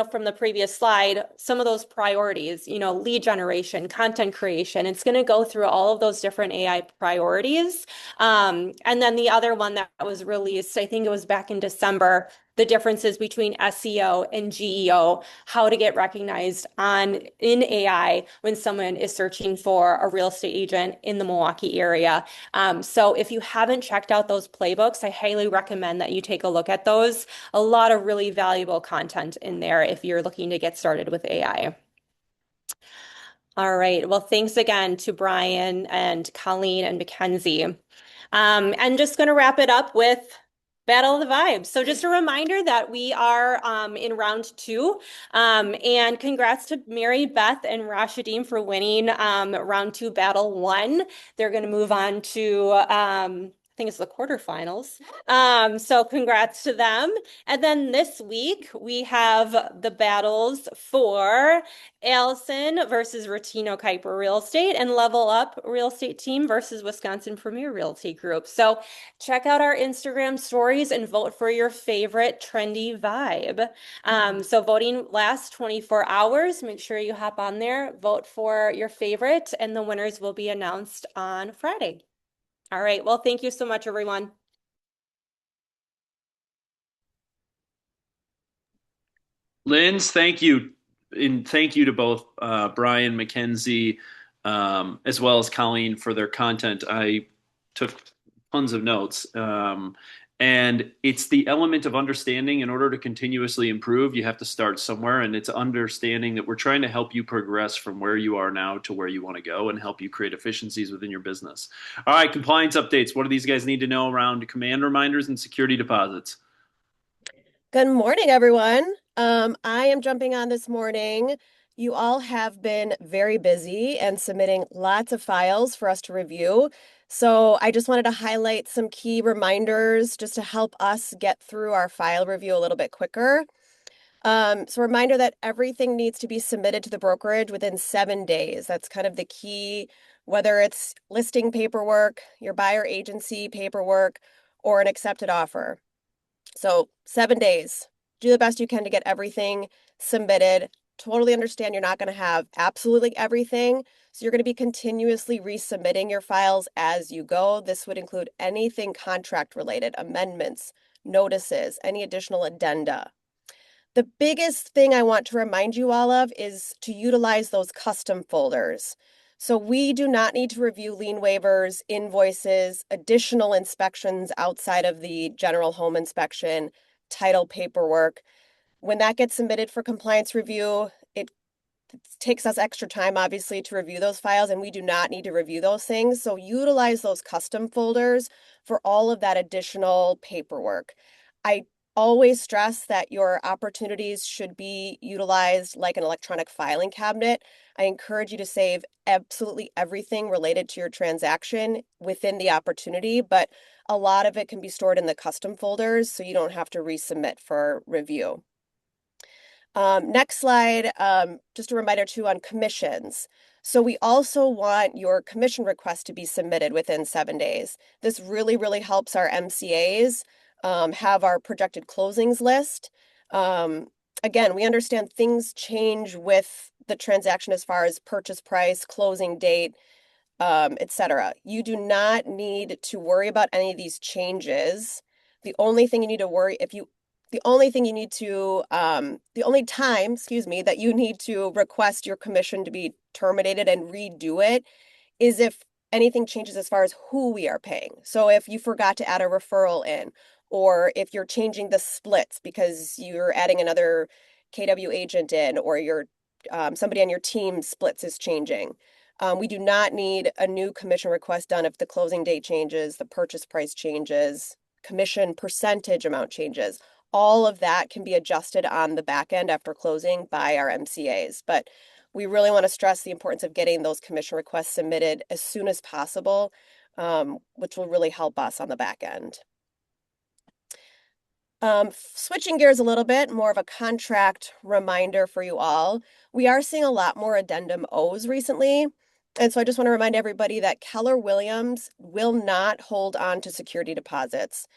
from the previous slide, some of those priorities, lead generation, content creation. It's going to go through all of those different AI priorities. And then the other one that was released, I think it was back in December, the differences between SEO and GEO, how to get recognized in AI when someone is searching for a real estate agent in the Milwaukee area. So if you haven't checked out those playbooks, I highly recommend that you take a look at those. A lot of really valuable content in there if you're looking to get started with AI. All right. Well, thanks again to Brian and Colleen and Mackenzie. And just going to wrap it up with Battle of the Vibes. So just a reminder that we are, in round two. And congrats to Mary Beth and Rashadim for winning, round two, battle one. They're going to move on to, I think it's the quarterfinals. So congrats to them. And then this week we have the battles for Allison versus Rotino Kuiper Real Estate and Level Up Real Estate Team versus Wisconsin Premier Realty Group. So check out our Instagram stories and vote for your favorite trendy vibe. So voting lasts 24 hours. Make sure you hop on there, vote for your favorite, and the winners will be announced on Friday. All right. Well, thank you so much, everyone. Linz, thank you. And thank you to both Brian, Mackenzie, as well as Colleen for their content. I took tons of notes. And it's the element of understanding in order to continuously improve, you have to start somewhere. And it's understanding that we're trying to help you progress from where you are now to where you want to go and help you create efficiencies within your business. All right, compliance updates. What do these guys need to know around command reminders and security deposits? Good morning, everyone. I am jumping on this morning. You all have been very busy and submitting lots of files for us to review. So I just wanted to highlight some key reminders just to help us get through our file review a little bit quicker. So reminder that everything needs to be submitted to the brokerage within 7 days. That's kind of the key, whether it's listing paperwork, your buyer agency paperwork, or an accepted offer. So 7 days. Do the best you can to get everything submitted. Totally understand you're not going to have absolutely everything. So you're going to be continuously resubmitting your files as you go. This would include anything contract related, amendments, notices, any additional addenda. The biggest thing I want to remind you all of is to utilize those custom folders. So we do not need to review lien waivers, invoices, additional inspections outside of the general home inspection, title paperwork. When that gets submitted for compliance review, it takes us extra time, obviously, to review those files, and we do not need to review those things. So utilize those custom folders for all of that additional paperwork. I always stress that your opportunities should be utilized like an electronic filing cabinet. I encourage you to save absolutely everything related to your transaction within the opportunity, but a lot of it can be stored in the custom folders so you don't have to resubmit for review. Next slide, just a reminder too on commissions. So we also want your commission request to be submitted within 7 days. This really, really helps our MCAs have our projected closings list. Again, we understand things change with the transaction as far as purchase price, closing date, etc. You do not need to worry about any of these changes. The only thing you need to worry the only thing you need to the only time, excuse me, that you need to request your commission to be terminated and redo it is if anything changes as far as who we are paying. So if you forgot to add a referral in, or if you're changing the splits because you're adding another KW agent in, or your somebody on your team splits is changing. We do not need a new commission request done if the closing date changes, the purchase price changes, commission percentage amount changes. All of that can be adjusted on the back end after closing by our MCAs. But we really want to stress the importance of getting those commission requests submitted as soon as possible, which will really help us on the back end. Switching gears a little bit, more of a contract reminder for you all. We are seeing a lot more addendum O's recently. And so I just want to remind everybody that Keller Williams will not hold on to security deposits.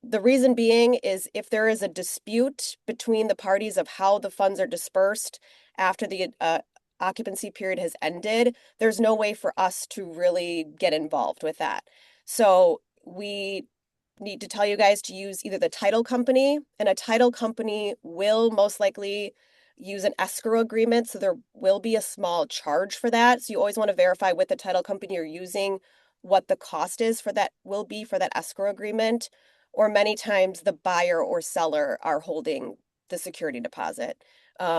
The reason being is if there is a dispute between the parties of how the funds are dispersed after the occupancy period has ended, there's no way for us to really get involved with that. So we need to tell you guys to use either the title company, and a title company will most likely use an escrow agreement. So there will be a small charge for that. So you always want to verify with the title company you're using what the cost is for that will be for that escrow agreement. Or many times the buyer or seller are holding the security deposit,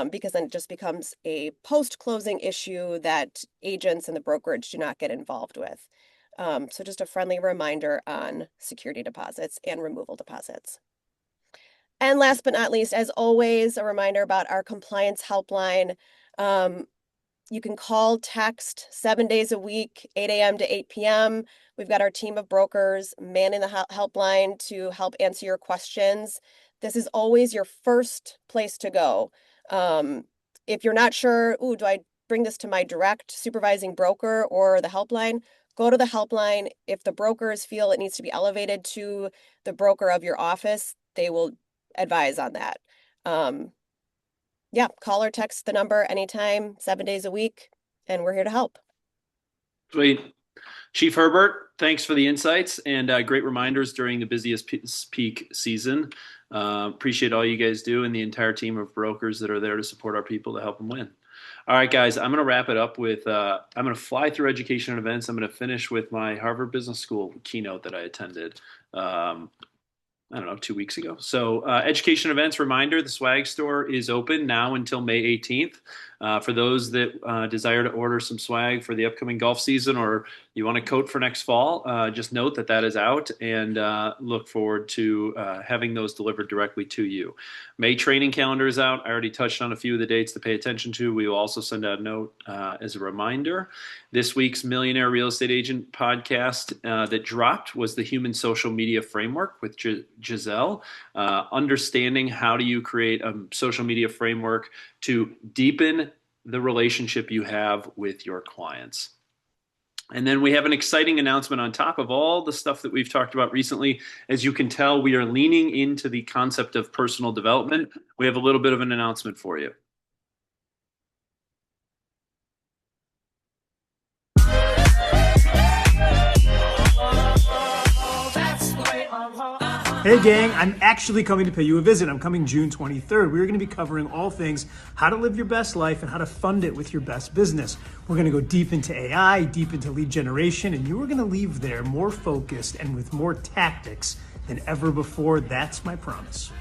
because then it just becomes a post-closing issue that agents and the brokerage do not get involved with. So just a friendly reminder on security deposits and removal deposits. And last but not least, as always, a reminder about our compliance helpline. You can call, text 7 days a week, 8 a.m. to 8 p.m. We've got our team of brokers manning the helpline to help answer your questions. This is always your first place to go. If you're not sure, do I bring this to my direct supervising broker or the helpline? Go to the helpline. If the brokers feel it needs to be elevated to the broker of your office, they will advise on that. Yeah, call or text the number anytime, 7 days a week, and we're here to help. Sweet. Chief Herbert, thanks for the insights and great reminders during the busiest peak season. Appreciate all you guys do and the entire team of brokers that are there to support our people to help them win. All right, guys, I'm going to wrap it up with, I'm going to fly through education and events. I'm going to finish with my Harvard Business School keynote that I attended. I don't know, 2 weeks ago. So education events, reminder, the swag store is open now until May 18th. For those that desire to order some swag for the upcoming golf season, or you want a coat for next fall, just note that that is out, and look forward to having those delivered directly to you. May training calendar is out. I already touched on a few of the dates to pay attention to. We will also send out a note as a reminder. This week's Millionaire Real Estate Agent podcast that dropped was the Human Social Media Framework with Giselle. Understanding how do you create a social media framework to deepen the relationship you have with your clients. And then we have an exciting announcement on top of all the stuff that we've talked about recently. As you can tell, we are leaning into the concept of personal development. We have a little bit of an announcement for you. Hey gang, I'm actually coming to pay you a visit. I'm coming June 23rd. We're going to be covering all things how to live your best life and how to fund it with your best business. We're going to go deep into AI, deep into lead generation, and you are going to leave there more focused and with more tactics than ever before. That's my promise.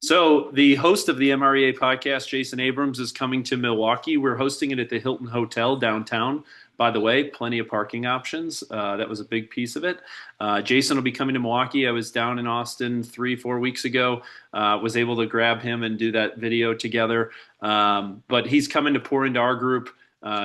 So the host of the MREA podcast, Jason Abrams, is coming to Milwaukee. We're hosting it at the Hilton Hotel downtown. By the way, plenty of parking options. That was a big piece of it. Jason will be coming to Milwaukee. I was down in Austin 3-4 weeks ago. Was able to grab him and do that video together. But he's coming to pour into our group.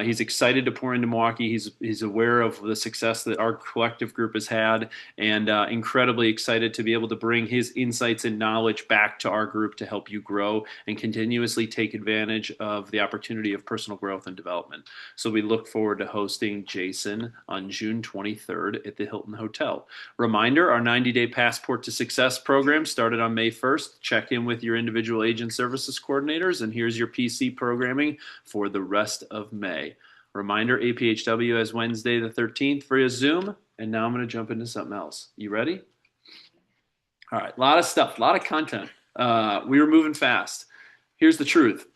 He's excited to pour into Milwaukee. He's aware of the success that our collective group has had, and incredibly excited to be able to bring his insights and knowledge back to our group to help you grow and continuously take advantage of the opportunity of personal growth and development. So we look forward to hosting Jason on June 23rd at the Hilton Hotel. Reminder, our 90-day Passport to Success program started on May 1st. Check in with your individual agent services coordinators, and here's your PC programming for the rest of May. Reminder, APHW has Wednesday the 13th for a Zoom, and now I'm going to jump into something else. You ready? All right, a lot of stuff, a lot of content. We were moving fast. Here's the truth.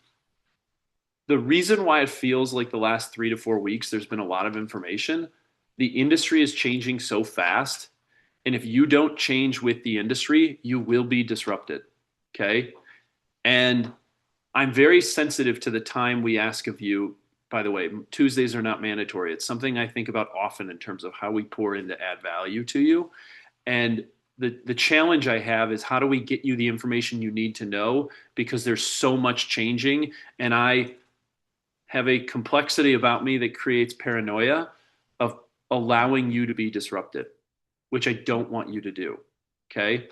The reason why it feels like the last 3 to 4 weeks there's been a lot of information, the industry is changing so fast, and if you don't change with the industry, you will be disrupted, okay? And I'm very sensitive to the time we ask of you. By the way, Tuesdays are not mandatory. It's something I think about often in terms of how we pour in to add value to you. And the challenge I have is how do we get you the information you need to know, because there's so much changing, and I have a complexity about me that creates paranoia of allowing you to be disrupted, which I don't want you to do, okay?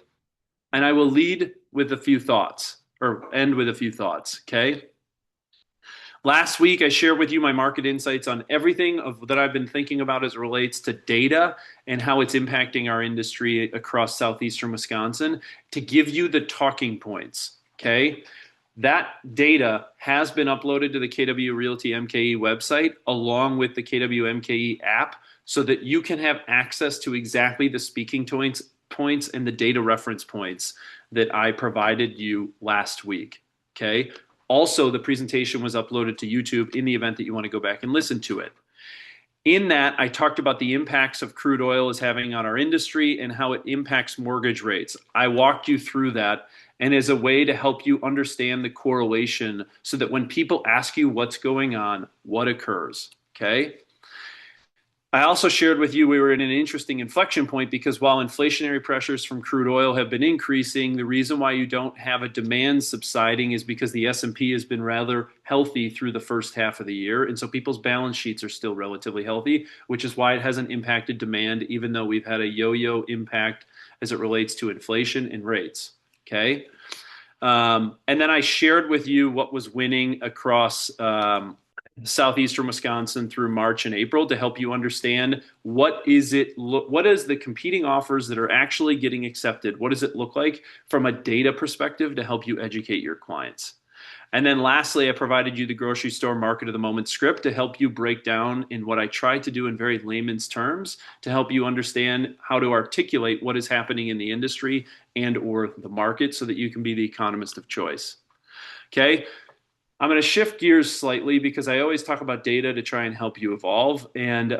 And I will lead with a few thoughts, or end with a few thoughts, okay? Last week, I shared with you my market insights on everything that I've been thinking about as it relates to data and how it's impacting our industry across southeastern Wisconsin, to give you the talking points, okay? That data has been uploaded to the KW Realty MKE website along with the KW MKE app, so that you can have access to exactly the speaking points and the data reference points that I provided you last week, okay? Also, the presentation was uploaded to YouTube in the event that you want to go back and listen to it. In that, I talked about the impacts of crude oil is having on our industry and how it impacts mortgage rates. I walked you through that, and as a way to help you understand the correlation so that when people ask you what's going on, what occurs, okay? I also shared with you we were in an interesting inflection point, because while inflationary pressures from crude oil have been increasing, the reason why you don't have a demand subsiding is because the S&P has been rather healthy through the first half of the year. And so people's balance sheets are still relatively healthy, which is why it hasn't impacted demand, even though we've had a yo-yo impact as it relates to inflation and rates, okay? And then I shared with you what was winning across southeastern Wisconsin through March and April to help you understand what is the competing offers that are actually getting accepted. What does it look like from a data perspective to help you educate your clients? And then lastly, I provided you the grocery store market of the moment script to help you break down in what I tried to do in very layman's terms to help you understand how to articulate what is happening in the industry and or the market so that you can be the economist of choice. Okay. I'm going to shift gears slightly because I always talk about data to try and help you evolve. And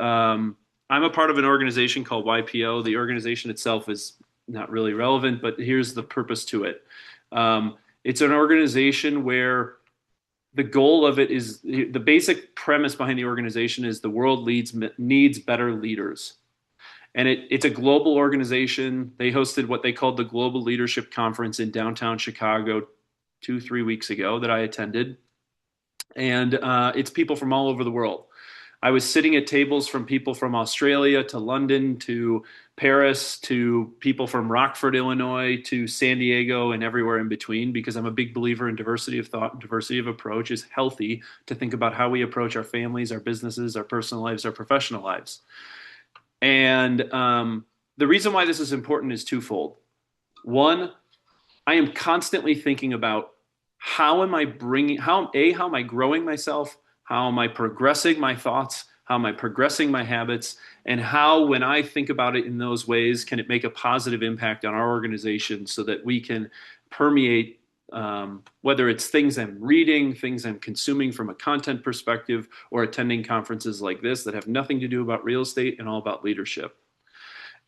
I'm a part of an organization called YPO. The organization itself is not really relevant, but here's the purpose to it. It's an organization where the goal of it is, the basic premise behind the organization is the world needs better leaders. And it's a global organization. They hosted what they called the Global Leadership Conference in downtown Chicago 2-3 weeks ago that I attended. And it's people from all over the world. I was sitting at tables from people from Australia to London to Paris to people from Rockford, Illinois to San Diego and everywhere in between, because I'm a big believer in diversity of thought and diversity of approach. Is healthy to think about how we approach our families, our businesses, our personal lives, our professional lives. And the reason why this is important is twofold. One, I am constantly thinking about how am I growing myself? How am I progressing my thoughts? How am I progressing my habits? And how, when I think about it in those ways, can it make a positive impact on our organization so that we can permeate, whether it's things I'm reading, things I'm consuming from a content perspective, or attending conferences like this that have nothing to do about real estate and all about leadership.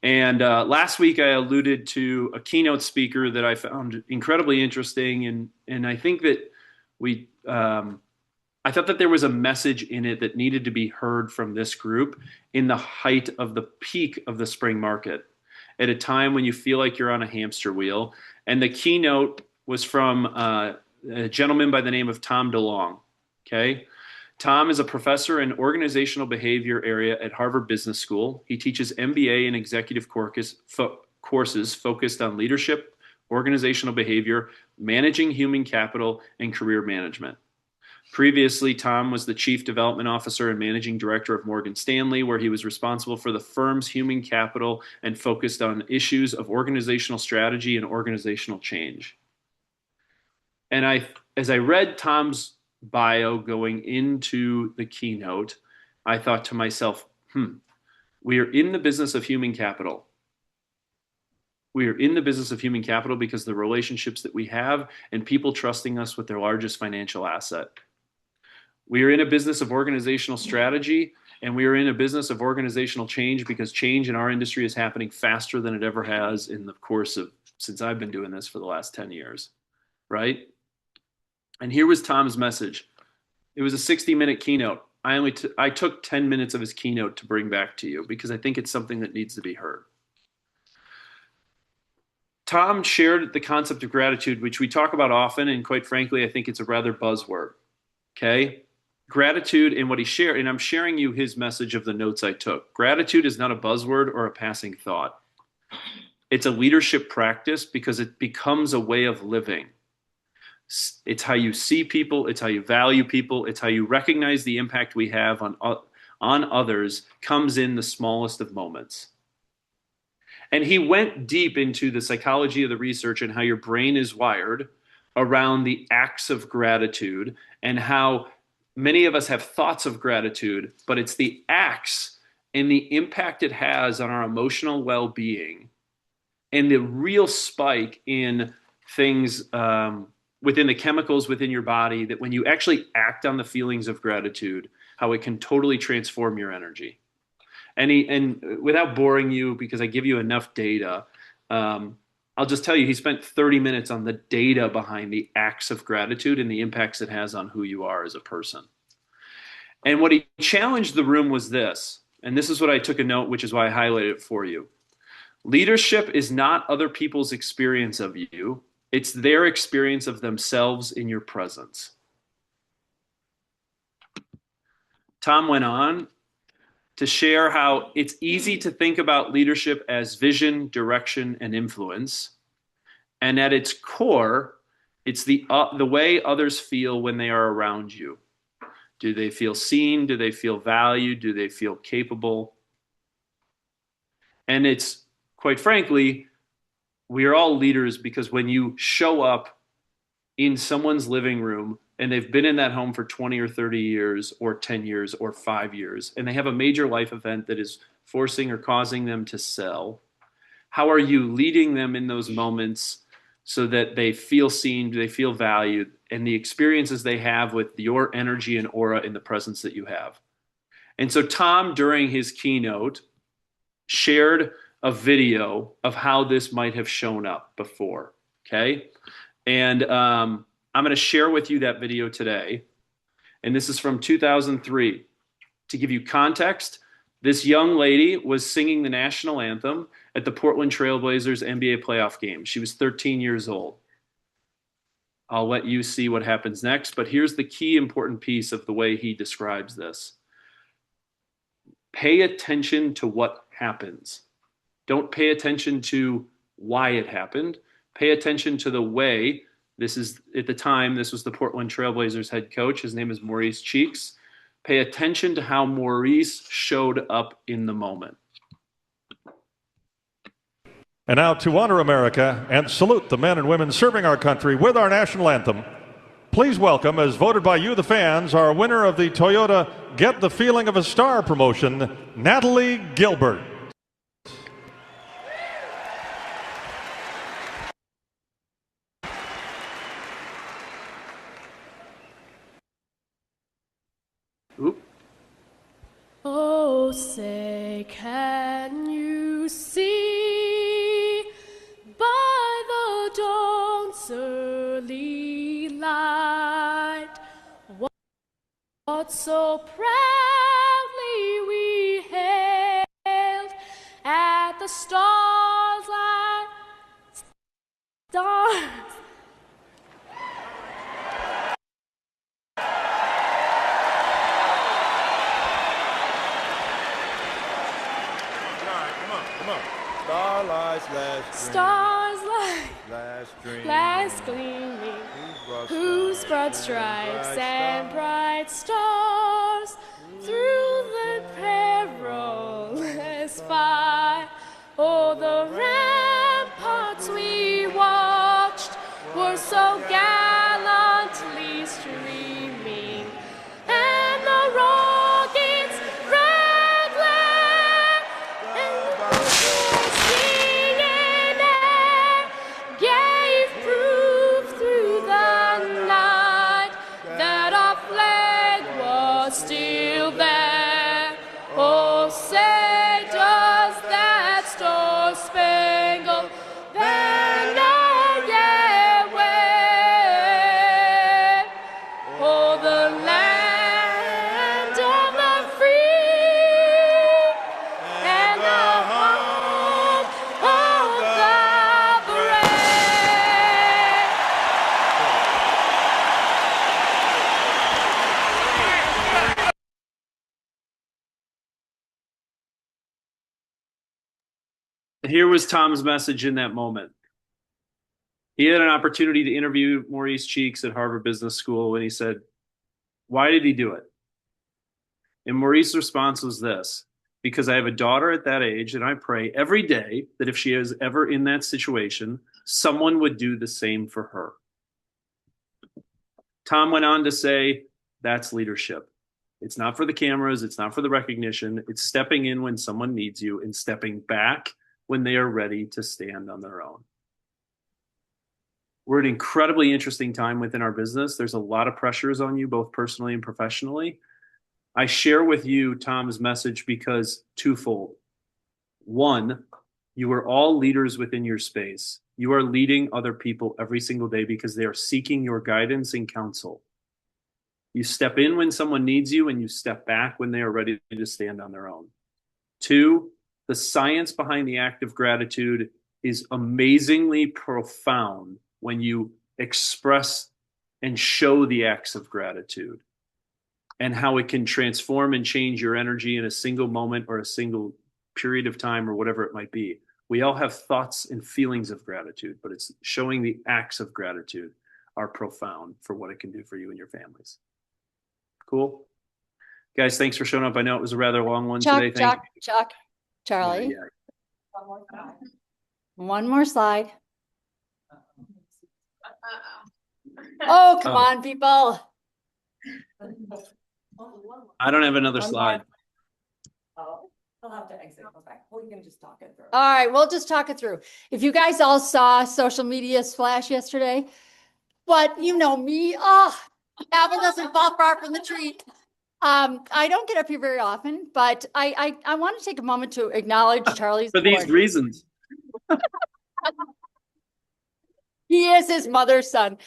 And last week I alluded to a keynote speaker that I found incredibly interesting, and I think that I thought that there was a message in it that needed to be heard from this group in the height of the peak of the spring market, at a time when you feel like you're on a hamster wheel. And the keynote was from a gentleman by the name of Tom DeLong. Okay. Tom is a professor in organizational behavior area at Harvard Business School. He teaches MBA and executive courses focused on leadership, organizational behavior, managing human capital, and career management. Previously, Tom was the Chief Development Officer and Managing Director of Morgan Stanley, where he was responsible for the firm's human capital and focused on issues of organizational strategy and organizational change. And as I read Tom's bio going into the keynote, I thought to myself, we are in the business of human capital. We are in the business of human capital because of the relationships that we have and people trusting us with their largest financial asset. We are in a business of organizational strategy, and we are in a business of organizational change because change in our industry is happening faster than it ever has in the course of since I've been doing this for the last 10 years, right? And here was Tom's message. It was a 60-minute keynote. I took 10 minutes of his keynote to bring back to you because I think it's something that needs to be heard. Tom shared the concept of gratitude, which we talk about often, and quite frankly, I think it's a rather buzzword. Okay? Gratitude, and what he shared, and I'm sharing you his message of the notes I took. Gratitude is not a buzzword or a passing thought. It's a leadership practice because it becomes a way of living. It's how you see people, it's how you value people, it's how you recognize the impact we have on others comes in the smallest of moments. And he went deep into the psychology of the research and how your brain is wired around the acts of gratitude, and how many of us have thoughts of gratitude, but it's the acts and the impact it has on our emotional well-being and the real spike in things within the chemicals within your body, that when you actually act on the feelings of gratitude, how it can totally transform your energy. And without boring you, because I give you enough data, I'll just tell you, he spent 30 minutes on the data behind the acts of gratitude and the impacts it has on who you are as a person. And what he challenged the room was this, and this is what I took a note, which is why I highlighted it for you. Leadership is not other people's experience of you. It's their experience of themselves in your presence. Tom went on to share how it's easy to think about leadership as vision, direction, and influence. And at its core, it's the way others feel when they are around you. Do they feel seen? Do they feel valued? Do they feel capable? And it's, quite frankly, we are all leaders because when you show up in someone's living room and they've been in that home for 20 or 30 years or 10 years or 5 years, and they have a major life event that is forcing or causing them to sell, how are you leading them in those moments so that they feel seen, they feel valued, and the experiences they have with your energy and aura in the presence that you have? And so Tom, during his keynote, shared a video of how this might have shown up before. Okay. And I'm going to share with you that video today. And this is from 2003. To give you context, this young lady was singing the national anthem at the Portland Trailblazers NBA playoff game. She was 13 years old. I'll let you see what happens next, but here's the key important piece of the way he describes this. Pay attention to what happens. Don't pay attention to why it happened. Pay attention to the way. This is, at the time, this was the Portland Trailblazers head coach. His name is Maurice Cheeks. Pay attention to how Maurice showed up in the moment. And now, to honor America and salute the men and women serving our country with our national anthem, please welcome, as voted by you, the fans, our winner of the Toyota Get the Feeling of a Star promotion, Natalie Gilbert. Oop. Oh, say, can you see by the dawn's early light what so proudly we hailed at the stars like stars? Stars like last gleaming, whose broad stripes and bright stars through the perilous fight. Oh, the ramparts we watched were so gallantly streaming, and the rockets red glare, and the singing air gave proof through the night that our flag was still there. Oh, say does that star-spangled banner yet wave? Oh, the land of the free and the home of the brave. Here was Tom's message in that moment. He had an opportunity to interview Maurice Cheeks at Harvard Business School, and he said, why did he do it? And Maurice's response was this: because I have a daughter at that age, and I pray every day that if she is ever in that situation, someone would do the same for her. Tom went on to say, that's leadership. It's not for the cameras. It's not for the recognition. It's stepping in when someone needs you and stepping back when they are ready to stand on their own. We're at an incredibly interesting time within our business. There's a lot of pressures on you, both personally and professionally. I share with you Tom's message because twofold. One, you are all leaders within your space. You are leading other people every single day because they are seeking your guidance and counsel. You step in when someone needs you, and you step back when they are ready to stand on their own. Two, the science behind the act of gratitude is amazingly profound when you express and show the acts of gratitude, and how it can transform and change your energy in a single moment or a single period of time or whatever it might be. We all have thoughts and feelings of gratitude, but it's showing the acts of gratitude are profound for what it can do for you and your families. Cool. Guys, thanks for showing up. I know it was a rather long one today. Thank you. Chuck, Charlie. Yeah. One more slide. Oh, come on, people. I don't have another slide. I'll have to exit. Well, you can just talk it through. All right, we'll just talk it through. If you guys all saw social media splash yesterday, but you know me, oh, apple doesn't fall far from the tree. I don't get up here very often, but I want to take a moment to acknowledge Charlie's For these award. reasons. He is his mother's son.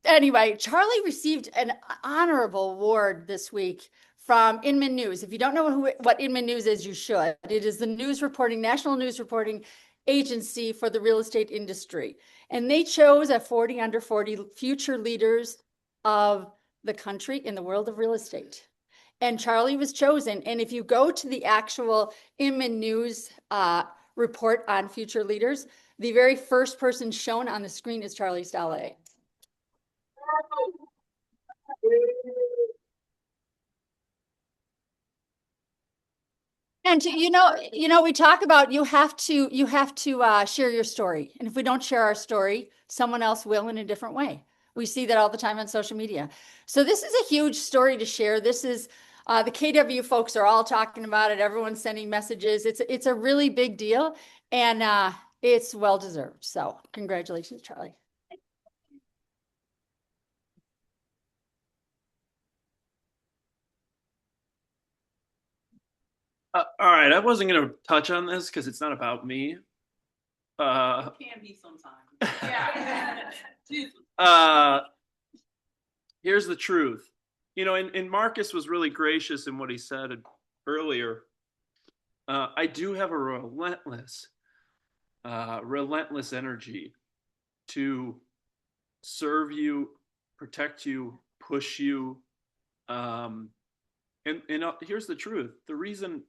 Anyway, Charlie received an honorable award this week from Inman News. If you don't know what Inman News is, you should. It is the national news reporting agency for the real estate industry. And they chose a 40 under 40 future leaders of the country in the world of real estate. And Charlie was chosen. And if you go to the actual Inman News report on future leaders, the very first person shown on the screen is Charlie Stallé. And we talk about you have to share your story. And if we don't share our story, someone else will in a different way. We see that all the time on social media. So this is a huge story to share. This is the KW folks are all talking about it. Everyone's sending messages. It's a really big deal, and it's well deserved. So congratulations, Charlie. All right, I wasn't going to touch on this because it's not about me. Can be sometimes. Yeah. Here's the truth. And Marcus was really gracious in what he said earlier. I do have a relentless energy to serve you, protect you, push you. And here's the truth. The reason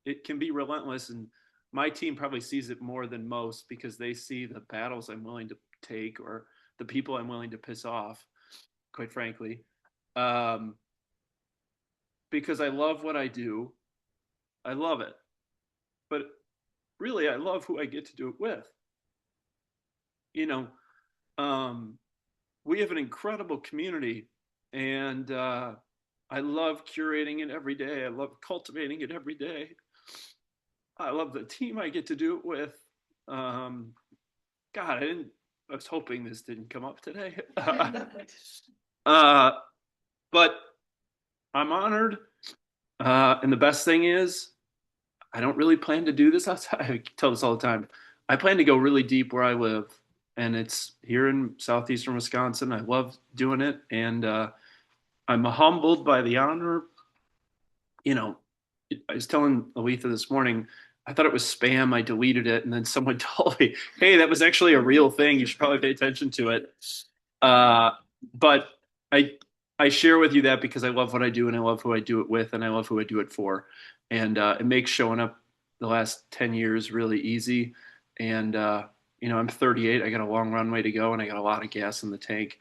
it can be relentless, and my team probably sees it more than most because they see the battles I'm willing to take or the people I'm willing to piss off, quite frankly. Because I love what I do. I love it. But really, I love who I get to do it with. We have an incredible community, and I love curating it every day. I love cultivating it every day. I love the team I get to do it with. God, I was hoping this didn't come up today. But I'm honored. And the best thing is, I don't really plan to do this outside. I tell this all the time. I plan to go really deep where I live, and it's here in southeastern Wisconsin. I love doing it, and I'm humbled by the honor. I was telling Aletha this morning, I thought it was spam. I deleted it, and then someone told me, hey, that was actually a real thing. You should probably pay attention to it. But I share with you that because I love what I do, and I love who I do it with, and I love who I do it for. And it makes showing up the last 10 years really easy. And, I'm 38. I got a long runway to go, and I got a lot of gas in the tank.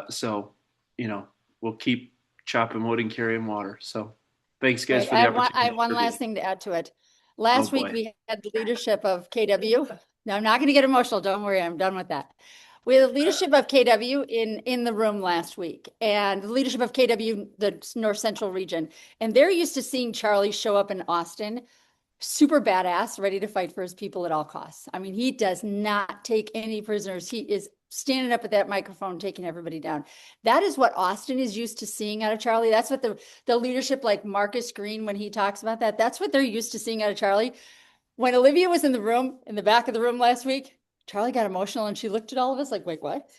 So, we'll keep chopping wood and carrying water. So thanks, guys, for the opportunity. I have one last thing to add to it. Last week, we had the leadership of KW. Now, I'm not going to get emotional. Don't worry. I'm done with that. We had the leadership of KW in the room last week, and the leadership of KW, the North Central region. And they're used to seeing Charlie show up in Austin, super badass, ready to fight for his people at all costs. I mean, he does not take any prisoners. He is standing up at that microphone, taking everybody down. That is what Austin is used to seeing out of Charlie. That's what the leadership, like Marcus Green, when he talks about that, that's what they're used to seeing out of Charlie. When Olivia was in the back of the room last week, Charlie got emotional and she looked at all of us like, wait, what?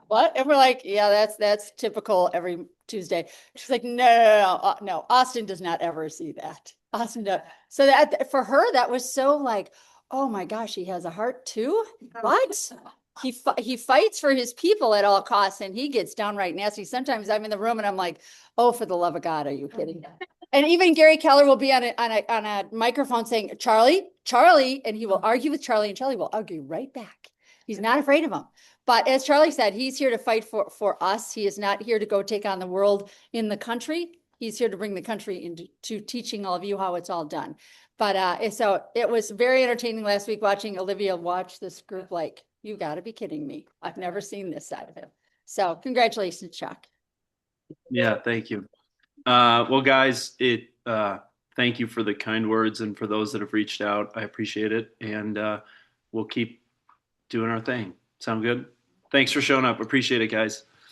What? And we're like, yeah, that's typical every Tuesday. She's like, no, Austin does not ever see that. Austin does. So that for her, that was so like, oh my gosh, he has a heart too? What? He fights for his people at all costs, and he gets downright nasty. Sometimes I'm in the room and I'm like, oh, for the love of God, are you kidding? And even Gary Keller will be on a microphone saying, Charlie, and he will argue with Charlie, and Charlie will argue right back. He's not afraid of him. But as Charlie said, he's here to fight for us. He is not here to go take on the world in the country. He's here to bring the country into teaching all of you how it's all done. But so it was very entertaining last week watching Olivia watch this group like, you got to be kidding me. I've never seen this side of him. So congratulations, Chuck. Yeah, thank you. Well, guys, thank you for the kind words, and for those that have reached out, I appreciate it. And we'll keep doing our thing. Sound good? Thanks for showing up. Appreciate it, guys.